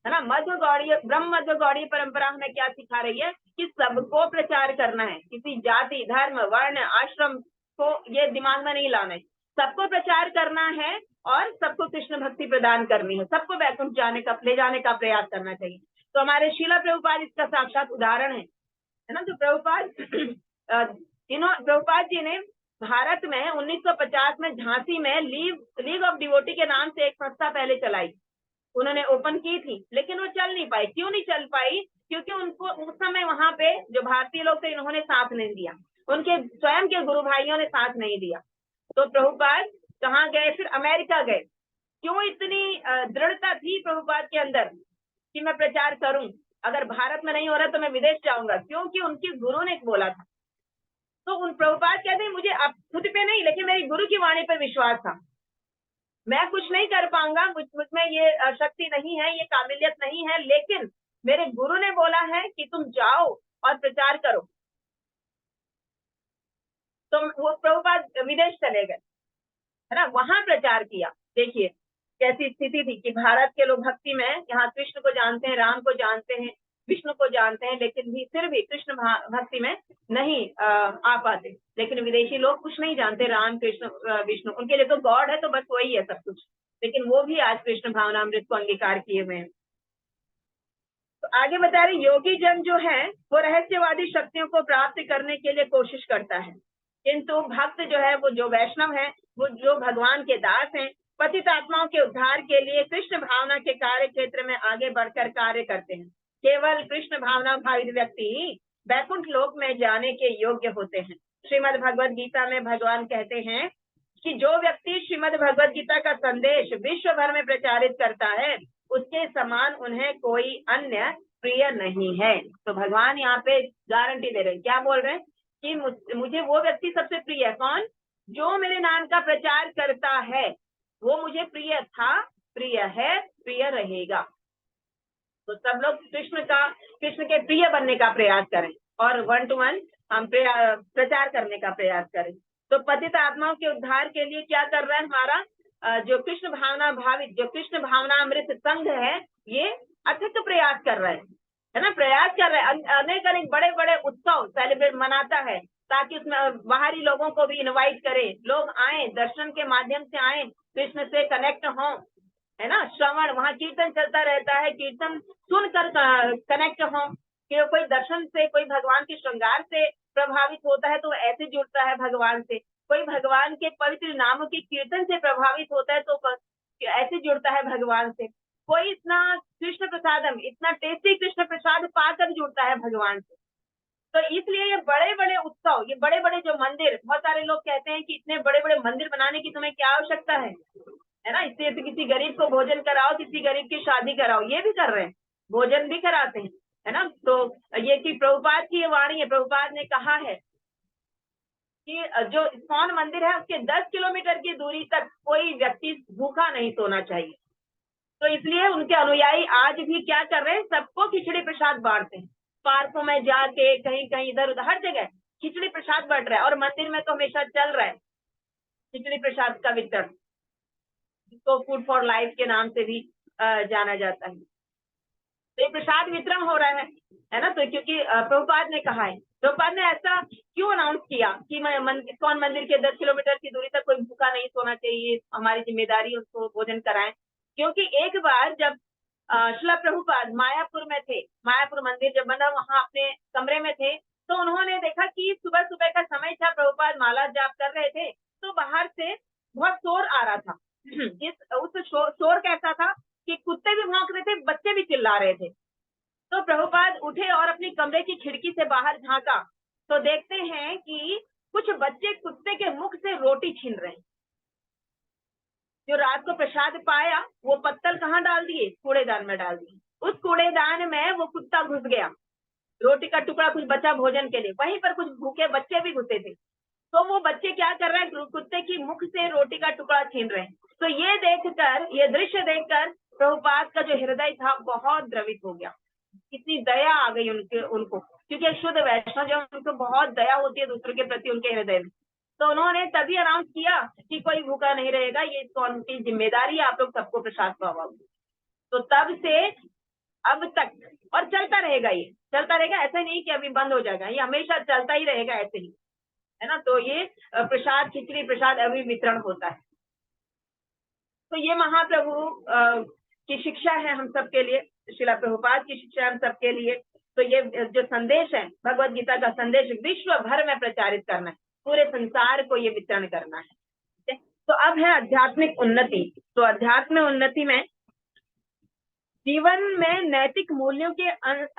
A: है ना, मध्य गौड़ीय ब्रह्म मध्य गौड़ीय परंपरा हमें क्या सिखा रही है कि सबको प्रचार करना है, किसी जाति धर्म वर्ण आश्रम को ये दिमाग में नहीं लाना है, सबको प्रचार करना है और सबको कृष्ण भक्ति प्रदान करनी है, सबको वैकुंठ जाने का ले जाने का प्रयास करना चाहिए। तो हमारे शीला प्रभुपाद इसका साक्षात उदाहरण है ना। तो प्रभुपाद प्रभुपाद जी ने भारत में 1950 में झांसी में लीग ऑफ डिवोटी के नाम से एक संस्था पहले चलाई, उन्होंने ओपन की थी, लेकिन वो चल नहीं पाई। क्यों नहीं चल पाई? क्योंकि उनको उस समय वहां पे जो भारतीय लोग थे इन्होंने साथ नहीं दिया, उनके स्वयं के गुरु भाइयों ने साथ नहीं दिया। तो प्रभुपाद कहाँ गए? फिर अमेरिका गए। क्यों इतनी दृढ़ता थी प्रभुपाद के अंदर कि मैं प्रचार करूं, अगर भारत में नहीं हो रहा तो मैं विदेश जाऊंगा? क्योंकि उनके गुरु ने बोला था। तो उन प्रभुपाद कहते हैं मुझे अब खुद पे नहीं, लेकिन मेरी गुरु की वाणी पर विश्वास था। मैं कुछ नहीं कर पाऊंगा, मुझ में ये शक्ति नहीं है, ये काबिलियत नहीं है, लेकिन मेरे गुरु ने बोला है कि तुम जाओ और प्रचार करो। तो वो प्रभुपाद विदेश चले गए, है ना, वहां प्रचार किया। देखिए कैसी स्थिति थी कि भारत के लोग भक्ति में यहाँ कृष्ण को जानते हैं, राम को जानते हैं, विष्णु को जानते हैं, लेकिन भी फिर भी कृष्ण भक्ति में नहीं आ पाते। लेकिन विदेशी लोग कुछ नहीं जानते, राम कृष्ण विष्णु उनके लिए तो गॉड है, तो बस वही है सब कुछ। लेकिन वो भी आज कृष्ण भावनामृत को अंगीकार किए हुए हैं। तो आगे बता रहे योगी जन जो है वो रहस्यवादी शक्तियों को प्राप्त करने के लिए कोशिश करता है, किंतु भक्त जो है वो जो वैष्णव है वो जो भगवान के दास हैं, पतित आत्माओं के उद्धार के लिए कृष्ण भावना के कार्य क्षेत्र में आगे बढ़कर कार्य करते हैं। केवल कृष्ण भावना भावित व्यक्ति ही वैकुंठ लोक में जाने के योग्य होते हैं। श्रीमद् भगवद गीता में भगवान कहते हैं कि जो व्यक्ति श्रीमद् भगवद गीता का संदेश विश्व भर में प्रचारित करता है उसके समान उन्हें कोई अन्य प्रिय नहीं है। तो भगवान यहाँ पे गारंटी दे रहे हैं, क्या बोल रहे हैं कि मुझे वो व्यक्ति सबसे प्रिय है। कौन? जो मेरे नाम का प्रचार करता है वो मुझे प्रिय था, प्रिय है, प्रिय रहेगा। तो सब लोग कृष्ण के प्रिय बनने का प्रयास करें और 1 to 1 हम प्रचार करने का प्रयास करें। तो पतित आत्माओं के उद्धार के लिए क्या कर रहा है हमारा जो कृष्ण भावना भावित जो कृष्ण भावना अमृत संघ है, ये अथक प्रयास कर रहा है ना, प्रयास कर रहा है। अनेक बड़े बड़े उत्सव सेलिब्रेट मनाता है ताकि उसमें बाहरी लोगों को भी इनवाइट करे, लोग आए, दर्शन के माध्यम से आए, कृष्ण से कनेक्ट हों, है ना। श्रवण, वहाँ कीर्तन चलता रहता है, कीर्तन सुनकर कनेक्ट हो कि कोई दर्शन से, कोई भगवान के श्रृंगार से प्रभावित होता है तो ऐसे जुड़ता है भगवान से, कोई भगवान के पवित्र नामों के कीर्तन से प्रभावित होता है तो ऐसे जुड़ता है भगवान से, कोई इतना कृष्ण प्रसादम, इतना टेस्टी कृष्ण प्रसाद पाकर जुड़ता है भगवान से। तो इसलिए ये बड़े बड़े उत्सव, ये बड़े बड़े जो मंदिर, बहुत सारे लोग कहते हैं कि इतने बड़े बड़े मंदिर बनाने की तुम्हें क्या आवश्यकता है ना, इससे तो किसी गरीब को भोजन कराओ, किसी गरीब की शादी कराओ, ये भी कर रहे हैं, भोजन भी कराते हैं, है ना। तो ये कि प्रभुपाद की ये वाणी है, प्रभुपाद ने कहा है कि जो इस्कॉन मंदिर है उसके 10 किलोमीटर की दूरी तक कोई व्यक्ति भूखा नहीं सोना चाहिए। तो इसलिए उनके अनुयायी आज भी क्या कर रहे हैं, सबको खिचड़ी प्रसाद बांटते हैं, पार्कों में जाके कहीं कहीं इधर उधर हर जगह खिचड़ी प्रसाद बांट रहा है, और मंदिर में तो हमेशा चल रहा है खिचड़ी प्रसाद का वितरण, जिसको फूड फॉर लाइफ के नाम से भी जाना जाता है। तो ये प्रसाद वितरण हो रहा है ना। तो क्योंकि प्रभुपाद ने कहा है, प्रभुपाद ने ऐसा क्यों अनाउंस किया कि इस्कॉन मंदिर के 10 किलोमीटर की दूरी तक कोई भूखा नहीं सोना चाहिए, हमारी जिम्मेदारी उसको भोजन कराएं। क्योंकि एक बार जब श्रील प्रभुपाद मायापुर में थे, मायापुर मंदिर जब बना, वहां अपने कमरे में थे, तो उन्होंने देखा कि सुबह सुबह का समय था, प्रभुपाद माला जाप कर रहे थे, तो बाहर से बहुत शोर आ रहा था। उस शोर कैसा था कि कुत्ते भी भौंक रहे थे, बच्चे भी चिल्ला रहे थे। तो प्रभुपाद उठे और अपनी कमरे की खिड़की से बाहर झांका, तो देखते हैं कि कुछ बच्चे कुत्ते के मुख से रोटी छीन रहे हैं। जो रात को प्रसाद पाया वो पत्तल कहाँ डाल दिए? कूड़ेदान में डाल दिए। उस कूड़ेदान में वो कुत्ता घुस गया, रोटी का टुकड़ा कुछ बचा भोजन के लिए, वहीं पर कुछ भूखे बच्चे भी घुसे थे। तो वो बच्चे क्या कर रहे हैं, कुत्ते की मुख से रोटी का टुकड़ा छीन रहे हैं। तो ये देखकर, ये दृश्य देखकर प्रभुपाद का जो हृदय था बहुत द्रवित हो गया, इतनी दया आ गई उनको, क्योंकि एक शुद्ध वैष्णव जो उनको बहुत दया होती है दूसरों के प्रति उनके हृदय में। तो उन्होंने तभी अनाउंस किया कि कोई भूखा नहीं रहेगा, ये कौन की जिम्मेदारी है, आप लोग सबको प्रसाद पाओ। तो तब से अब तक, और चलता रहेगा, ये चलता रहेगा, ऐसा नहीं कि अभी बंद हो जाएगा, ये हमेशा चलता ही रहेगा ऐसे ही, है ना। तो ये प्रसाद, खिचड़ी प्रसाद अभी वितरण होता है। तो ये महाप्रभु की शिक्षा है हम सबके लिए, श्रीला प्रभुपाद की शिक्षा हम सबके लिए। तो ये जो संदेश है, भगवत गीता का संदेश विश्व भर में प्रचारित करना है, पूरे संसार को ये वितरण करना है। तो अब है आध्यात्मिक उन्नति। तो आध्यात्मिक उन्नति में जीवन में नैतिक मूल्यों के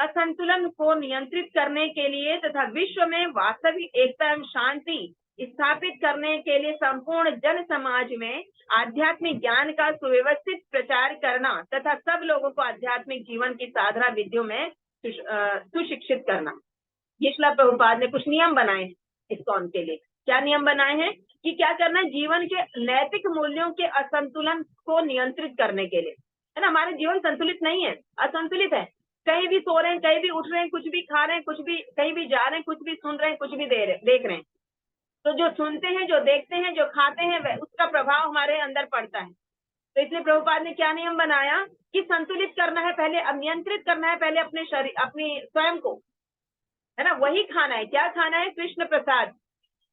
A: असंतुलन को नियंत्रित करने के लिए तथा विश्व में वास्तविक एकता एवं शांति स्थापित करने के लिए संपूर्ण जन समाज में आध्यात्मिक ज्ञान का सुव्यवस्थित प्रचार करना तथा सब लोगों को आध्यात्मिक जीवन की साधना विधियों में सुशिक्षित करना। ये श्रील प्रभुपाद ने कुछ नियम बनाए हैं इस्कॉन के लिए। क्या नियम बनाए हैं कि क्या करना है, जीवन के नैतिक मूल्यों के असंतुलन को नियंत्रित करने के लिए, है ना। हमारे जीवन संतुलित नहीं है, असंतुलित है, कहीं भी सो रहे हैं, कहीं भी उठ रहे हैं, कुछ भी खा रहे हैं, कुछ भी कहीं भी जा रहे हैं, कुछ भी सुन रहे हैं, कुछ भी देख रहे हैं। तो जो सुनते हैं, जो देखते हैं, जो खाते हैं, उसका प्रभाव हमारे अंदर पड़ता है। तो इसलिए प्रभुपाद ने क्या नियम बनाया कि संतुलित करना है पहले, अब नियंत्रित करना है पहले अपने शरीर, अपनी स्वयं को, है ना। वही खाना है, क्या खाना है, कृष्ण प्रसाद।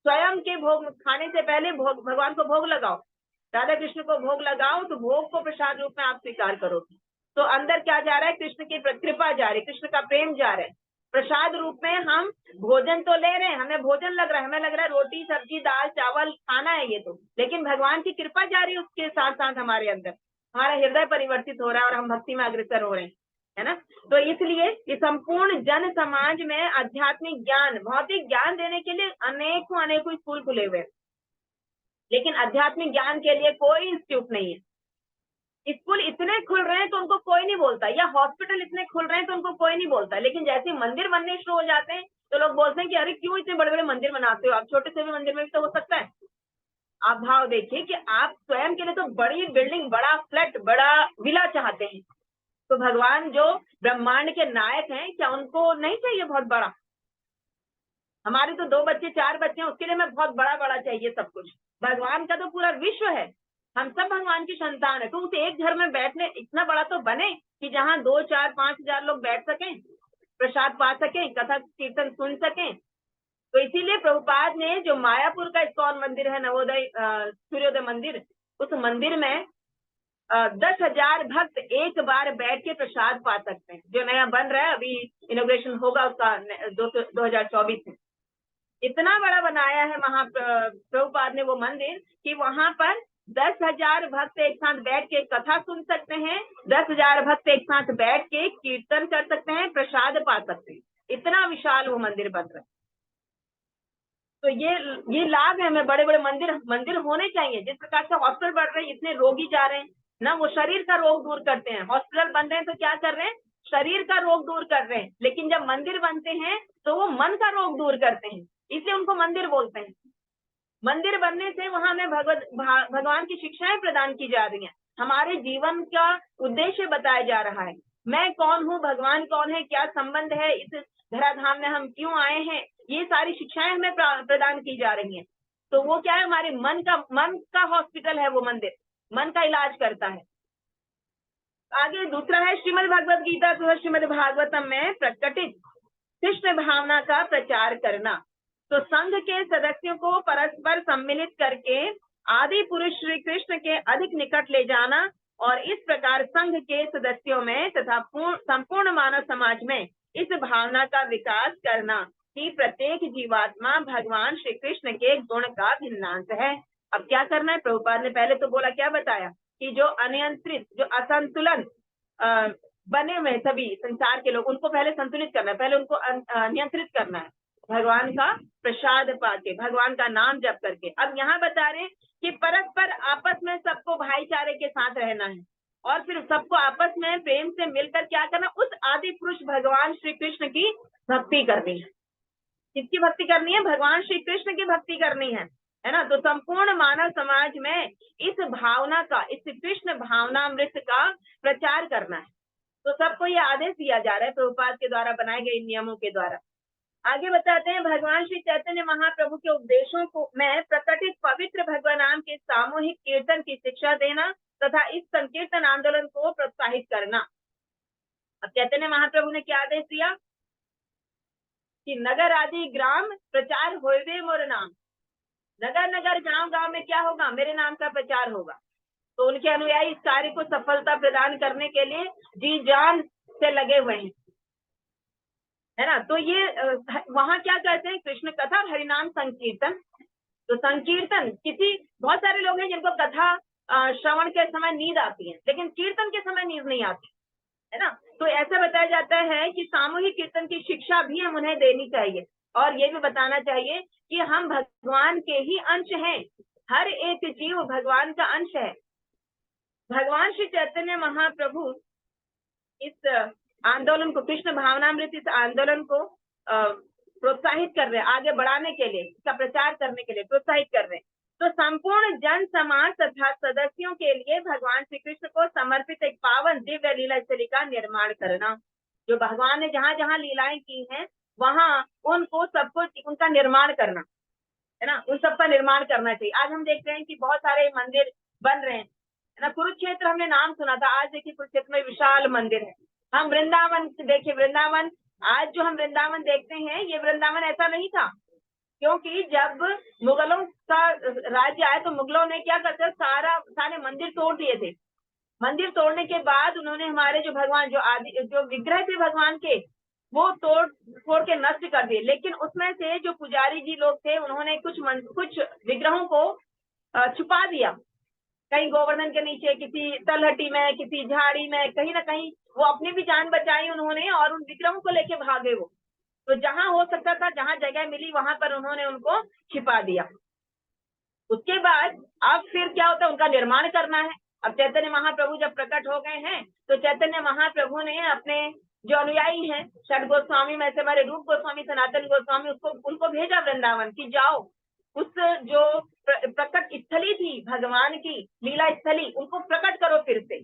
A: स्वयं के भोग खाने से पहले भगवान को भोग लगाओ, राधा कृष्ण को भोग लगाओ, तो भोग को प्रसाद रूप में आप स्वीकार करोगे। तो अंदर क्या जा रहा है, कृष्ण की कृपा जा रही है, कृष्ण का प्रेम जा रहा है। प्रसाद रूप में हम भोजन तो ले रहे हैं, हमें भोजन लग रहा है, हमें लग रहा है रोटी सब्जी दाल चावल खाना है ये तो, लेकिन भगवान की कृपा जा रही है उसके साथ साथ हमारे अंदर, हमारा हृदय परिवर्तित हो रहा है और हम भक्ति में अग्रसर हो रहे हैं, है ना। तो इसलिए ये संपूर्ण जन समाज में आध्यात्मिक ज्ञान, भौतिक ज्ञान देने के लिए अनेकों स्कूल खुले हुए हैं, लेकिन आध्यात्मिक ज्ञान के लिए कोई इंस्टीट्यूट नहीं है। स्कूल इतने खुल रहे हैं तो उनको कोई नहीं बोलता, या हॉस्पिटल इतने खुल रहे हैं तो उनको कोई नहीं बोलता, लेकिन जैसे मंदिर बनने शुरू हो जाते हैं तो लोग बोलते हैं कि अरे क्यों इतने बड़े बड़े मंदिर बनाते हो आप, छोटे से भी मंदिर में भी तो हो सकता है। आप भाव देखिए कि आप स्वयं के लिए तो बड़ी बिल्डिंग, बड़ा फ्लैट, बड़ा विला चाहते हैं, तो भगवान जो ब्रह्मांड के नायक हैं, क्या उनको नहीं चाहिए बहुत बड़ा? हमारे तो 2 बच्चे 4 बच्चे हैं, उसके लिए मैं बहुत बड़ा बड़ा चाहिए सब कुछ। भगवान का तो पूरा विश्व है, हम सब भगवान की संतान है, तो उसे एक घर में बैठने इतना बड़ा तो बने कि जहाँ 2, 4, 5 हजार लोग बैठ सकें, प्रसाद पा सकें, कथा कीर्तन सुन सकें। तो इसीलिए प्रभुपाद ने जो मायापुर का इस्कॉन मंदिर है, नवोदय सूर्योदय मंदिर, उस मंदिर में 10,000 भक्त एक बार बैठ के प्रसाद पा सकते हैं। जो नया बन रहा है, अभी इनोग्रेशन होगा उसका 2024 में। इतना बड़ा बनाया है प्रभुपाद ने वो मंदिर कि वहां पर 10,000 भक्त एक साथ बैठ के कथा सुन सकते हैं, 10,000 भक्त एक साथ बैठ के कीर्तन कर सकते हैं, प्रसाद पा सकते हैं। इतना विशाल वो मंदिर बन रहा है। तो ये लाभ है, हमें बड़े बड़े मंदिर होने चाहिए। जिस प्रकार से हॉस्पिटल बढ़ रहे हैं, इतने रोगी जा रहे हैं ना, वो शरीर का रोग दूर करते हैं। हॉस्पिटल बन रहे हैं तो क्या कर रहे हैं, शरीर का रोग दूर कर रहे हैं, लेकिन जब मंदिर बनते हैं तो वो मन का रोग दूर करते हैं, इसलिए उनको मंदिर बोलते हैं। मंदिर बनने से वहां में भगवान की शिक्षाएं प्रदान की जा रही हैं, हमारे जीवन का उद्देश्य बताया जा रहा है। मैं कौन हूँ, भगवान कौन है, क्या संबंध है, इस धराधाम में हम क्यों आए हैं, ये सारी शिक्षाएं हमें प्रदान की जा रही हैं। तो वो क्या है, हमारे मन का हॉस्पिटल है वो मंदिर, मन का इलाज करता है। आगे दूसरा है श्रीमद् भगवत गीता तथा श्रीमद् भागवतम में प्रकटित कृष्ण भावना का प्रचार करना। तो संघ के सदस्यों को परस्पर सम्मिलित करके आदि पुरुष श्री कृष्ण के अधिक निकट ले जाना और इस प्रकार संघ के सदस्यों में तथा संपूर्ण मानव समाज में इस भावना का विकास करना कि प्रत्येक जीवात्मा भगवान श्री कृष्ण के गुण का भिन्नांश है। अब क्या करना है, प्रभुपाद ने पहले तो बोला, क्या बताया कि जो अनियंत्रित, जो असंतुलन बने हुए सभी संसार के लोग, उनको पहले संतुलित करना है, पहले उनको नियंत्रित करना है भगवान का प्रसाद पाके, भगवान का नाम जप करके। अब यहाँ बता रहे कि परस्पर आपस में सबको भाईचारे के साथ रहना है और फिर सबको आपस में प्रेम से मिलकर क्या करना, उस आदि पुरुष भगवान श्री कृष्ण की भक्ति करनी है। किसकी भक्ति करनी है, भगवान श्री कृष्ण की भक्ति करनी है है ना। तो संपूर्ण मानव समाज में इस भावना का, इस कृष्ण भावनामृत का प्रचार करना है। तो सबको ये आदेश दिया जा रहा है प्रभुपाद के द्वारा बनाए गए नियमों के द्वारा। आगे बताते हैं, भगवान श्री चैतन्य महाप्रभु के उपदेशों को में प्रकटित पवित्र भगवान नाम के सामूहिक कीर्तन की शिक्षा देना तथा इस संकीर्तन आंदोलन को प्रोत्साहित करना। अब चैतन्य महाप्रभु ने क्या आदेश दिया कि नगर आदि ग्राम प्रचार होवे मोर नाम। नगर नगर गांव गांव में क्या होगा, मेरे नाम का प्रचार होगा। तो उनके अनुयायी इस कार्य को सफलता प्रदान करने के लिए जी जान से लगे हुए हैं, है ना। तो ये वहां क्या कहते हैं, कृष्ण कथा और हरिनाम संकीर्तन। तो संकीर्तन, बहुत सारे लोग हैं जिनको कथा श्रवण के समय नींद आती है, लेकिन कीर्तन के समय नींद नहीं आती, है ना। तो ऐसा बताया जाता है कि सामूहिक कीर्तन की शिक्षा भी हम उन्हें देनी चाहिए और ये भी बताना चाहिए कि हम भगवान के ही अंश हैं, हर एक जीव भगवान का अंश है। भगवान श्री चैतन्य महाप्रभु इस आंदोलन को, कृष्ण भावनामृत इस आंदोलन को प्रोत्साहित कर रहे हैं, आगे बढ़ाने के लिए, इसका प्रचार करने के लिए प्रोत्साहित कर रहे हैं। तो संपूर्ण जन समाज तथा सदस्यों के लिए भगवान श्री कृष्ण को समर्पित एक पावन दिव्य लीला स्थली का निर्माण करना। जो भगवान ने जहां जहां लीलाएं की हैं वहां उनको सबको उनका निर्माण करना, है ना, उन सबका निर्माण करना चाहिए। आज हम देखते हैं कि बहुत सारे मंदिर बन रहे हैं, है ना। कुरुक्षेत्र हमने नाम सुना था, आज देखिए कुरुक्षेत्र में विशाल मंदिर है। हम वृंदावन देखिए, वृंदावन, आज जो हम वृंदावन देखते हैं ये वृंदावन ऐसा नहीं था, क्योंकि जब मुगलों का राज्य आया तो मुगलों ने क्या करते, सारे मंदिर तोड़ दिए थे। मंदिर तोड़ने के बाद उन्होंने हमारे जो भगवान, जो विग्रह थे भगवान के, वो तोड़ के नष्ट कर दिए। लेकिन उसमें से जो पुजारी जी लोग थे उन्होंने कुछ विग्रहों को छुपा दिया, कहीं गोवर्धन के नीचे, किसी तलहटी में, किसी झाड़ी में, कहीं ना कहीं वो अपनी भी जान बचाई उन्होंने और उन विग्रहों को लेके भागे वो। तो जहां हो सकता था, जहां जगह मिली वहां पर उन्होंने उनको छिपा दिया। उसके बाद अब फिर क्या होता है, उनका निर्माण करना है। अब चैतन्य महाप्रभु जब प्रकट हो गए हैं तो चैतन्य महाप्रभु ने अपने जो अनुयायी हैं, षड गोस्वामी में से हमारे रूप गोस्वामी, सनातन गोस्वामी, उनको भेजा वृंदावन की, जाओ उस जो प्रकट स्थली थी भगवान की लीला स्थली, उनको प्रकट करो, फिर से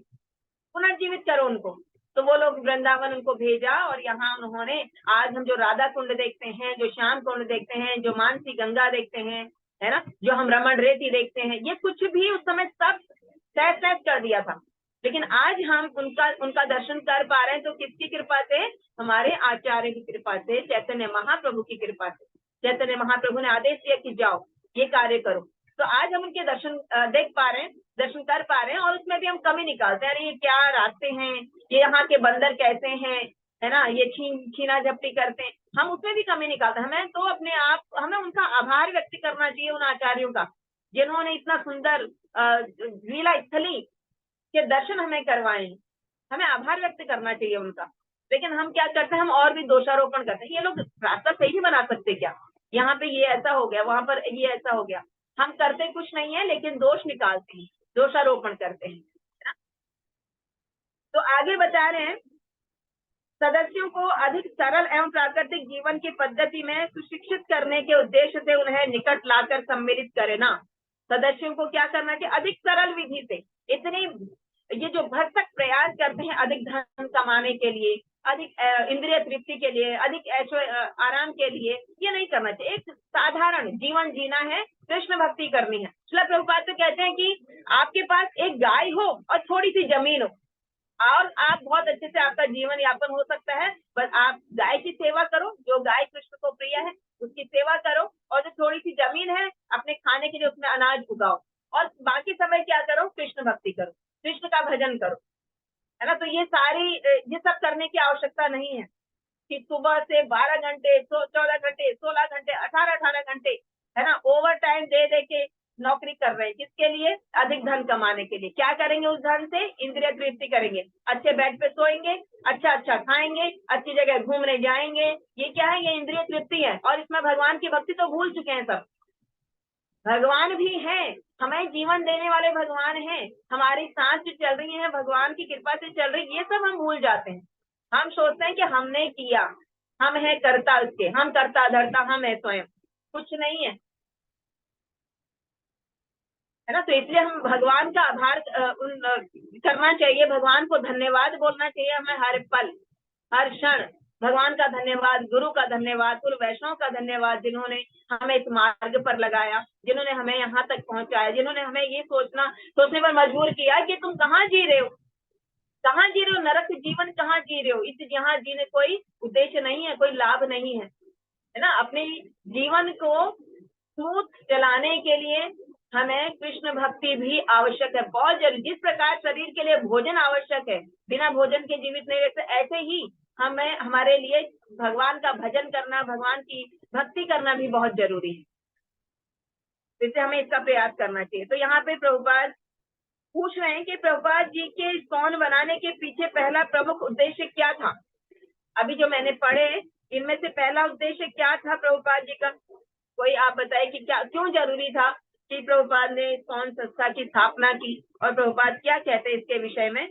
A: पुनर्जीवित करो उनको। तो वो लोग वृंदावन उनको भेजा और यहाँ उन्होंने, आज हम जो राधा कुंड देखते हैं, जो श्याम कुंड देखते हैं, जो मानसी गंगा देखते हैं, है ना, जो हम रमण रेती देखते हैं, ये कुछ भी उस समय सब तय कर दिया था। लेकिन आज हम उनका दर्शन कर पा रहे हैं तो किसकी कृपा से, हमारे आचार्य की कृपा से, चैतन्य महाप्रभु की कृपा से। चैतन्य महाप्रभु ने आदेश दिया कि जाओ ये कार्य करो, तो आज हम उनके दर्शन देख पा रहे हैं, दर्शन कर पा रहे हैं। और उसमें भी हम कमी निकालते हैं, अरे ये क्या रास्ते हैं, ये यहाँ के बंदर कैसे हैं, है ना, ये छीना झपटी करते हैं, हम उसमें भी कमी निकालते हैं। हमें तो अपने आप, हमें उनका आभार व्यक्त करना चाहिए उन आचार्यों का जिन्होंने इतना सुंदर लीला स्थली के दर्शन हमें करवाए, हमें आभार व्यक्त करना चाहिए उनका। लेकिन हम क्या करते हैं, हम और भी दोषारोपण करते हैं, ये लोग रास्ता सही नहीं बना सकते क्या, यहाँ पे ये ऐसा हो गया, वहां पर ये ऐसा हो गया। हम करते कुछ नहीं है लेकिन दोष निकालते हैं, दोषारोपण करते हैं। तो आगे बता रहे हैं, सदस्यों को अधिक सरल एवं प्राकृतिक जीवन की पद्धति में सुशिक्षित करने के उद्देश्य से उन्हें निकट लाकर सम्मिलित करे ना। सदस्यों को क्या करना चाहिए, अधिक सरल विधि से, इतनी ये जो भरसक प्रयास करते हैं अधिक धन कमाने के लिए, अधिक इंद्रिय तृप्ति के लिए, अधिक आराम के लिए, ये नहीं करना चाहिए। एक साधारण जीवन जीना है, कृष्ण भक्ति करनी है। श्रील प्रभुपाद तो कहते हैं कि आपके पास एक गाय हो और थोड़ी सी जमीन हो और आप बहुत अच्छे से आपका जीवन यापन हो सकता है। बस आप गाय की सेवा करो, जो गाय कृष्ण को प्रिय है उसकी सेवा करो, और जो थोड़ी सी जमीन है अपने खाने के लिए उसमें अनाज उगाओ, और बाकी समय क्या करो, कृष्ण भक्ति करो, कृष्ण का भजन करो, है ना। तो ये सब करने की आवश्यकता नहीं है कि सुबह से 12 घंटे, 14 घंटे, 16 घंटे, 18 घंटे, है ना, ओवर टाइम दे के नौकरी कर रहे हैं। किसके लिए, अधिक धन कमाने के लिए। क्या करेंगे उस धन से, इंद्रिय तृप्ति करेंगे, अच्छे बेड पे सोएंगे, अच्छा खाएंगे, अच्छी जगह घूमने जाएंगे। ये क्या है, ये इंद्रिय तृप्ति है। और इसमें भगवान की भक्ति तो भूल चुके हैं सब। भगवान भी हैं, हमें जीवन देने वाले भगवान हैं, हमारी सांस जो चल रही है भगवान की कृपा से चल रही, ये सब हम भूल जाते हैं। हम सोचते हैं कि हमने किया, हम है कर्ता उसके, हम कर्ता धर्ता, हम है स्वयं, कुछ नहीं है। है ना। तो इसलिए हम भगवान का आभार करना चाहिए, भगवान को धन्यवाद बोलना चाहिए हमें हर पल हर क्षण। भगवान का धन्यवाद, गुरु का धन्यवाद, कुल वैष्णव का धन्यवाद, जिन्होंने हमें इस मार्ग पर लगाया, जिन्होंने हमें यहाँ तक पहुंचाया, जिन्होंने हमें ये सोचने पर मजबूर किया कि तुम कहाँ जी रहे हो, कहाँ जी रहे हो, नरक जीवन कहाँ जी रहे हो। इस यहाँ जीने कोई उद्देश्य नहीं है, कोई लाभ नहीं है ना। अपने जीवन को स्मूथ चलाने के लिए हमें कृष्ण भक्ति भी आवश्यक है, बहुत जरूरी। जिस प्रकार शरीर के लिए भोजन आवश्यक है, बिना भोजन के जीवित नहीं रहते, ऐसे ही हमें हमारे लिए भगवान का भजन करना, भगवान की भक्ति करना भी बहुत जरूरी है। जिससे हमें इसका प्रयास करना चाहिए। तो यहाँ पे प्रभुपाद पूछ रहे हैं कि प्रभुपाद जी के इस्कॉन बनाने के पीछे पहला प्रमुख उद्देश्य क्या था। अभी जो मैंने पढ़े इनमें से पहला उद्देश्य क्या था प्रभुपाद जी का, कोई आप बताइए कि क्या, क्यों जरूरी था कि प्रभुपाद ने इस्कॉन संस्था की स्थापना की, और प्रभुपाद क्या कहते हैं इसके विषय में।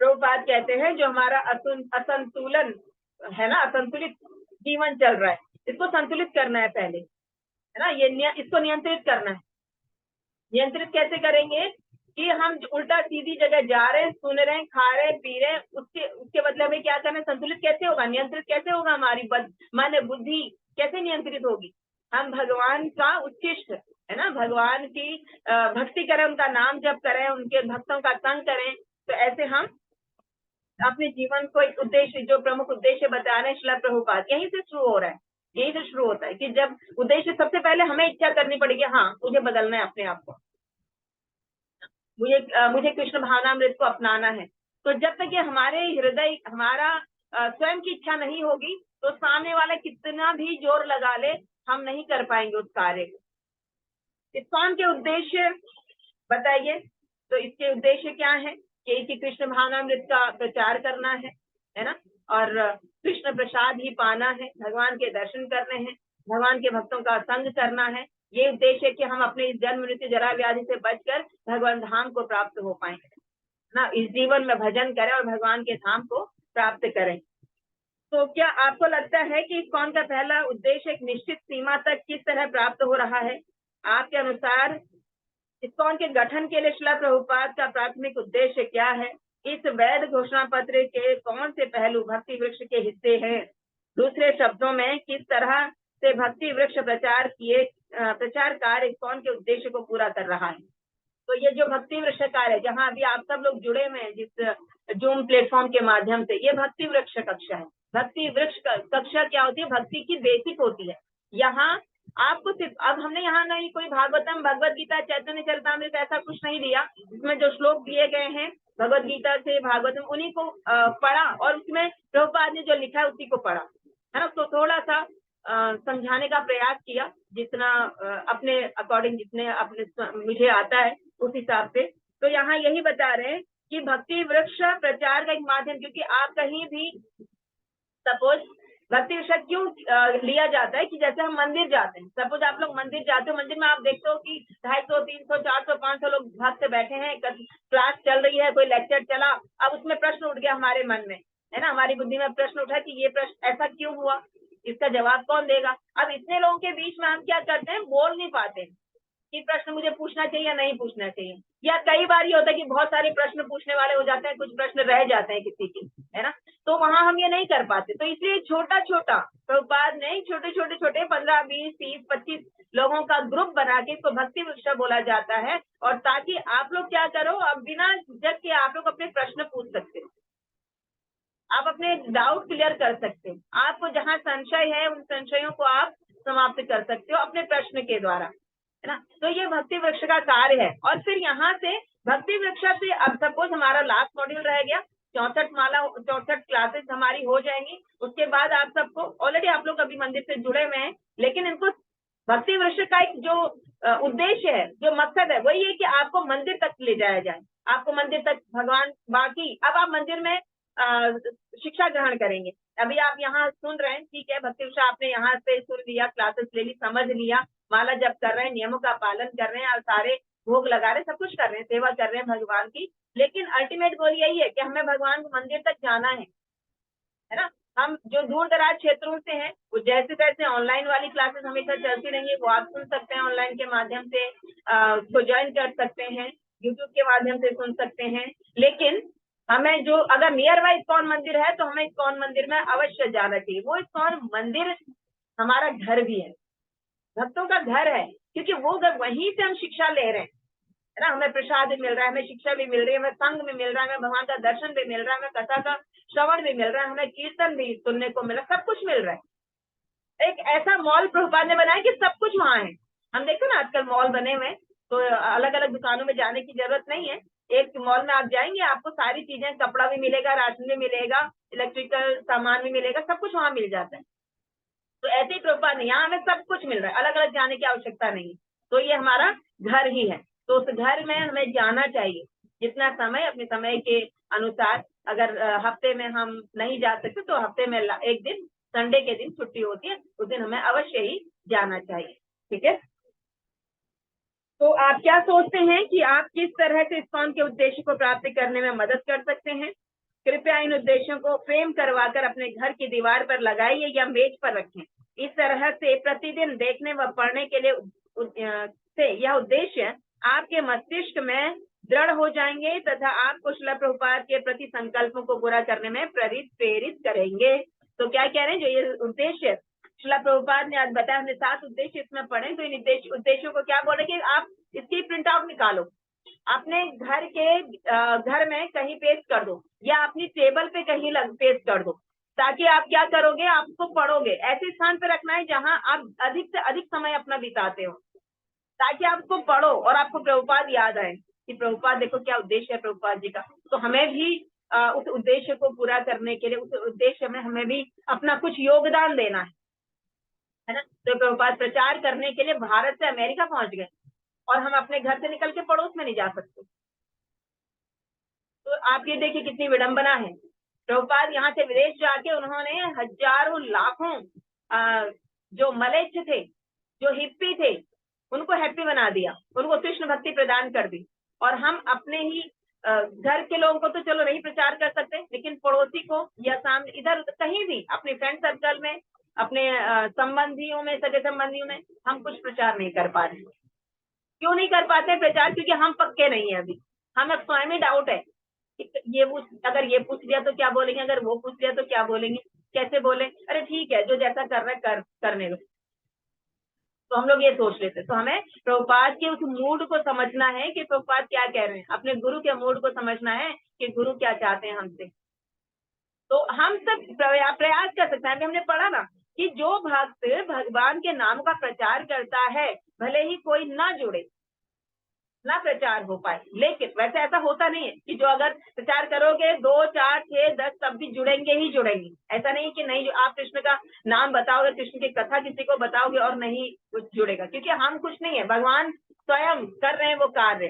A: प्रभुपाद कहते हैं जो हमारा असंतुलन है ना, असंतुलित जीवन चल रहा है, इसको संतुलित करना है पहले, है ना। इसको नियंत्रित करना है। नियंत्रित कैसे करेंगे कि हम उल्टा सीधी जगह जा रहे हैं, सुन रहे हैं, खा रहे हैं, पी रहे हैं, उसके बदले में क्या करना है, संतुलित कैसे होगा, नियंत्रित कैसे होगा, हमारी मन बुद्धि कैसे नियंत्रित होगी। हम भगवान का उच्चिष्ट, है ना, भगवान की भक्ति करें, उनका नाम जप करें, उनके भक्तों का संग करें। तो ऐसे हम अपने जीवन को एक उद्देश्य, जो प्रमुख उद्देश्य बता रहे हैं श्रील प्रभुपाद, यहीं से शुरू हो रहा है। यही से शुरू होता है कि जब उद्देश्य, सबसे पहले हमें इच्छा करनी पड़ेगी, हाँ मुझे बदलना है अपने आप को, मुझे कृष्ण भावनामृत को अपनाना है। तो जब तक ये हमारे हृदय, हमारा स्वयं की इच्छा नहीं होगी, तो सामने वाला कितना भी जोर लगा ले, हम नहीं कर पाएंगे उस कार्य को। इस्कॉन के उद्देश्य बताइए। तो इसके उद्देश्य क्या है कि कृष्ण भावनामृत का प्रचार करना है ना, और कृष्ण प्रसाद ही पाना है, भगवान के दर्शन करने हैं, भगवान के भक्तों का संग करना है। ये उद्देश्य है कि हम अपने इस जन्म मृत्यु जरा व्याधि से बचकर भगवान धाम को प्राप्त हो पाए ना, इस जीवन में भजन करें और भगवान के धाम को प्राप्त करें। तो क्या आपको लगता है कि इस्कॉन का पहला उद्देश्य एक निश्चित सीमा तक किस तरह प्राप्त हो रहा है? आपके अनुसार इस्कॉन के गठन के लिए श्रील प्रभुपाद का प्राथमिक उद्देश्य क्या है? इस वैध घोषणा पत्र के कौन से पहलू भक्ति वृक्ष के हिस्से हैं? दूसरे शब्दों में, किस तरह से भक्ति वृक्ष प्रचार कार्य इस्कॉन के उद्देश्य को पूरा कर रहा है? तो ये जो भक्ति वृक्ष कार्य, जहाँ अभी आप सब लोग जुड़े हुए हैं जिस जूम प्लेटफॉर्म के माध्यम से, ये भक्ति वृक्ष कक्षा है। भक्ति वृक्ष कक्षा क्या होती है? भक्ति की बेसिक होती है। यहाँ आपको सिर्फ, अब हमने यहाँ नहीं कोई भागवतम, भगवत गीता, चैतन्य चरितामृत ऐसा कुछ नहीं दिया। इसमें जो श्लोक दिए गए हैं भगवत गीता से, भागवतम, उन्हीं को पढ़ा, और उसमें प्रभुपाद ने जो लिखा है उसी को पढ़ा, है ना। तो थोड़ा सा समझाने का प्रयास किया, जितना अपने अकॉर्डिंग, जितने अपने मुझे आता है उस हिसाब से। तो यहाँ यही बता रहे हैं कि भक्ति वृक्ष प्रचार का एक माध्यम, क्योंकि आप कहीं भी सपोज भक्ति वृक्ष क्यों लिया जाता है कि जैसे हम मंदिर जाते हैं, सपोज आप लोग मंदिर जाते हो, मंदिर में आप देखते हो कि 250, 300, 400, 500 लोग भक्त बैठे हैं, क्लास चल रही है, कोई लेक्चर चला, अब उसमें प्रश्न उठ गया हमारे मन में, है ना, हमारी बुद्धि में प्रश्न उठा कि ये प्रश्न ऐसा क्यों हुआ, इसका जवाब कौन देगा। अब इतने लोगों के बीच में हम क्या करते हैं, बोल नहीं पाते कि प्रश्न मुझे पूछना चाहिए या नहीं पूछना चाहिए, या कई बार ये होता है कि बहुत सारे प्रश्न पूछने वाले हो जाते हैं, कुछ प्रश्न रह जाते हैं किसी के, है ना, तो वहां हम ये नहीं कर पाते। तो इसलिए छोटा छोटा प्रभुपाद ने छोटे छोटे 15, 20, 30, 25 लोगों का ग्रुप बना के इसको भक्ति वृक्ष बोला जाता है, और ताकि आप लोग क्या करो, अब बिना झिझक के आप लोग अपने प्रश्न पूछ सकते हो, आप अपने डाउट क्लियर कर सकते हो, आपको जहाँ संशय है उन संशयों को आप समाप्त कर सकते हो अपने प्रश्न के द्वारा, है ना। तो ये भक्ति वृक्ष का कार्य है। और फिर यहाँ से भक्ति वृक्ष से, अब सपोज हमारा लास्ट मॉड्यूल रह गया, 64 क्लासेस हमारी हो जाएंगी, उसके बाद आप सबको, ऑलरेडी आप लोग अभी मंदिर से जुड़े हुए हैं, लेकिन इनको भक्ति वृक्ष का एक जो उद्देश्य है, जो मकसद है, वही है कि आपको मंदिर तक ले जाया जाए, आपको मंदिर तक भगवान, बाकी अब आप मंदिर में शिक्षा ग्रहण करेंगे। अभी आप यहाँ सुन रहे हैं, ठीक है, भक्ति वृक्ष आपने यहाँ से सुन लिया, क्लासेस ले ली, समझ लिया, माला जप कर रहे हैं, नियमों का पालन कर रहे हैं, और सारे भोग लगा रहे हैं, सब कुछ कर रहे हैं, सेवा कर रहे हैं भगवान की। लेकिन अल्टीमेट गोल यही है कि हमें भगवान को मंदिर तक जाना है ना। हम जो दूर दराज क्षेत्रों से हैं वो जैसे तैसे ऑनलाइन वाली क्लासेस हमेशा चलती रहेंगी, वो आप सुन सकते हैं ऑनलाइन के माध्यम से, उसको ज्वाइन कर सकते हैं, यूट्यूब के माध्यम से सुन सकते हैं। लेकिन हमें जो अगर नियर बाय इस्कॉन मंदिर है तो हमें इस्कॉन मंदिर में अवश्य जाना चाहिए। वो इस्कॉन मंदिर हमारा घर भी है, भक्तों का घर है, क्योंकि वो घर वहीं से हम शिक्षा ले रहे हैं, है ना। हमें प्रसाद भी मिल रहा है, हमें शिक्षा भी मिल रही है, हमें संग भी मिल रहा है, हमें भगवान का दर्शन भी मिल रहा है, हमें कथा का श्रवण भी मिल रहा है, हमें कीर्तन भी सुनने को मिल रहा है, सब कुछ मिल रहा है। एक ऐसा मॉल प्रभुपाद ने बनाया कि सब कुछ वहां है। हम देखो ना आजकल मॉल बने हुए, तो अलग अलग दुकानों में जाने की जरूरत नहीं है। एक मॉल में आप जाएंगे, आपको सारी चीजें, कपड़ा भी मिलेगा, राशन भी मिलेगा, इलेक्ट्रिकल सामान भी मिलेगा, सब कुछ वहां मिल जाता है। तो ऐसे ही प्रभुपाद ने, यहाँ हमें सब कुछ मिल रहा है, अलग अलग जाने की आवश्यकता नहीं है। तो ये हमारा घर ही है, तो उस घर में हमें जाना चाहिए जितना समय, अपने समय के अनुसार। अगर हफ्ते में हम नहीं जा सकते तो हफ्ते में एक दिन, संडे के दिन छुट्टी होती है, उस दिन हमें अवश्य ही जाना चाहिए। ठीक है, तो आप क्या सोचते हैं कि आप किस तरह से इस्कॉन के उद्देश्य को प्राप्त करने में मदद कर सकते हैं? कृपया इन उद्देश्यों को फ्रेम करवाकर अपने घर की दीवार पर लगाइए या मेज पर रखें। इस तरह से प्रतिदिन देखने व पढ़ने के लिए से यह उद्देश्य आपके मस्तिष्क में दृढ़ हो जाएंगे तथा आपको श्रील प्रभुपाद के प्रति संकल्पों को पूरा करने में प्रेरित करेंगे। तो क्या कह रहे हैं, जो ये उद्देश्य श्रील प्रभुपाद ने आज बताया, हमने 7 उद्देश्य इसमें पढ़े, तो इन उद्देश्यों को क्या बोले कि आप इसकी प्रिंट आउट निकालो, अपने घर के घर में कहीं पेस्ट कर दो या अपनी टेबल पे कहीं पेस्ट कर दो, ताकि आप क्या करोगे, आपको पढ़ोगे। ऐसे स्थान पे रखना है जहां आप अधिक से अधिक समय अपना बिताते हो, ताकि आप उसको पढ़ो और आपको प्रभुपाद याद आए कि प्रभुपाद देखो क्या उद्देश्य है प्रभुपाद जी का। तो हमें भी उस उद्देश्य को पूरा करने के लिए, उस उद्देश्य में हमें भी अपना कुछ योगदान देना है ना। तो प्रभुपाद प्रचार करने के लिए भारत से अमेरिका पहुंच गए और हम अपने घर से निकल के पड़ोस में नहीं जा सकते। तो आप ये देखिए कितनी विडंबना है। प्रभुपाद यहाँ से विदेश जाके उन्होंने हजारों लाखों जो मलेच्छ थे, जो हिप्पी थे, उनको हैप्पी बना दिया, उनको कृष्ण भक्ति प्रदान कर दी। और हम अपने ही घर के लोगों को तो चलो नहीं प्रचार कर सकते, लेकिन पड़ोसी को या सामने इधर कहीं भी अपने फ्रेंड सर्कल में, अपने संबंधियों में, सगे संबंधियों में हम कुछ प्रचार नहीं कर पा रहे। क्यों नहीं कर पाते प्रचार? क्योंकि हम पक्के नहीं है अभी, हमें स्वयं में डाउट है ये वो, अगर ये पूछ लिया तो क्या बोलेंगे, अगर वो पूछ लिया तो क्या बोलेंगे, कैसे बोले, अरे ठीक है जो जैसा कर रहे करने दो। तो हम लोग ये सोच लेते। तो हमें प्रभुपाद के उस मूड को समझना है कि प्रभुपाद क्या कह रहे हैं, अपने गुरु के मूड को समझना है कि गुरु क्या चाहते हैं हमसे। तो हम सब प्रयास कर सकते हैं। हमने पढ़ा ना कि जो भक्त भगवान के नाम का प्रचार करता है, भले ही कोई ना जुड़े, ना प्रचार हो पाए, लेकिन वैसे ऐसा होता नहीं है कि जो अगर प्रचार करोगे 2, 4, 6, 10 तब भी जुड़ेंगे ही जुड़ेंगे। ऐसा नहीं कि नहीं, आप कृष्ण का नाम बताओगे, कृष्ण की कथा किसी को बताओगे और नहीं कुछ जुड़ेगा, क्योंकि हम कुछ नहीं है, भगवान स्वयं कर रहे हैं वो कार्य,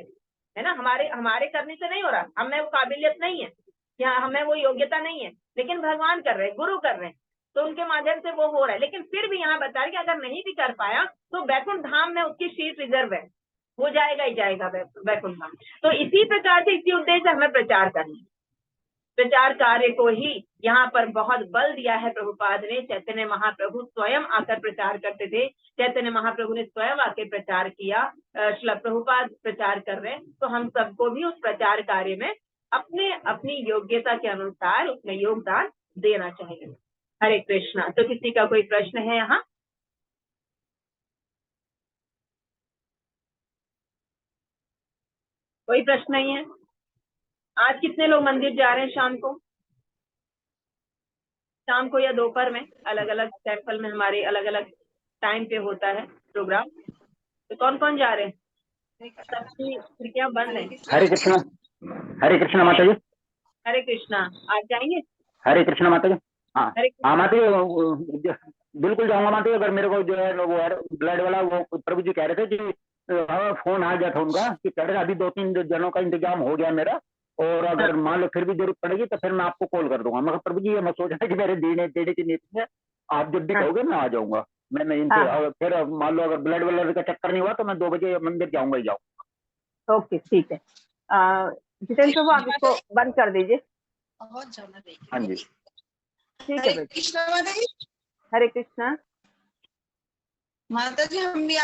A: है ना। हमारे हमारे करने से नहीं हो रहा, हमें वो काबिलियत नहीं है या हमें वो योग्यता नहीं है, लेकिन भगवान कर रहे हैं, गुरु कर रहे हैं, तो उनके माध्यम से वो हो रहा है। लेकिन फिर भी यहाँ बता रहे कि अगर नहीं भी कर पाया तो वैकुंठ धाम में उसकी सीट रिजर्व है, हो जाएगा ही जाएगा वैकुंठ धाम। तो इसी प्रकार से, इसी उद्देश्य हमें प्रचार करना है। प्रचार कार्य को ही यहाँ पर बहुत बल दिया है प्रभुपाद ने। चैतन्य महाप्रभु स्वयं आकर प्रचार करते थे, चैतन्य महाप्रभु ने स्वयं आकर प्रचार किया, श्रील प्रभुपाद प्रचार कर रहे हैं। तो हम सबको भी उस प्रचार कार्य में अपने अपनी योग्यता के अनुसार उसमें योगदान देना चाहिए। हरे कृष्णा। तो किसी का कोई प्रश्न है यहाँ? कोई प्रश्न नहीं है? आज कितने लोग मंदिर जा रहे हैं शाम को? शाम को या दोपहर में, अलग अलग टेम्पल में हमारे अलग अलग टाइम पे होता है प्रोग्राम। तो कौन कौन जा रहे हैं? सबकी खिड़कियां बंद हैं।
B: हरे कृष्णा। हरे कृष्णा माता जी।
A: हरे कृष्णा। आज जाएंगे?
B: हरे कृष्णा माता जी। हाँ
A: हरे
B: हाँ माता जी, बिल्कुल जाऊंगा माता जी। अगर मेरे को जो है वो ब्लड वाला, वो प्रभु जी कह रहे थे कि फोन आ गया था उनका कि कह रहे अभी 2-3 जनों का इंतजाम हो गया मेरा, और अगर मान लो फिर भी जरूरत पड़ेगी तो फिर मैं आपको कॉल कर दूंगा। मगर प्रभु जी ये मैं सोच रहा कि मेरे देने की नीति है, आप जब भी कहोगे मैं आ जाऊंगा। मैं इनसे फिर मान लो अगर ब्लड वाले का चक्कर नहीं हुआ तो मैं 2 बजे मंदिर जाऊंगा ही जाऊंगा।
A: ओके ठीक है। जितेंद्र प्रभु आप इसको बंद कर दीजिए।
B: हाँ जी।
A: ठीक है
C: हरे
A: बेटा।
C: कृष्णा माता जी।
A: हरे कृष्णा।
C: माता जी हम भी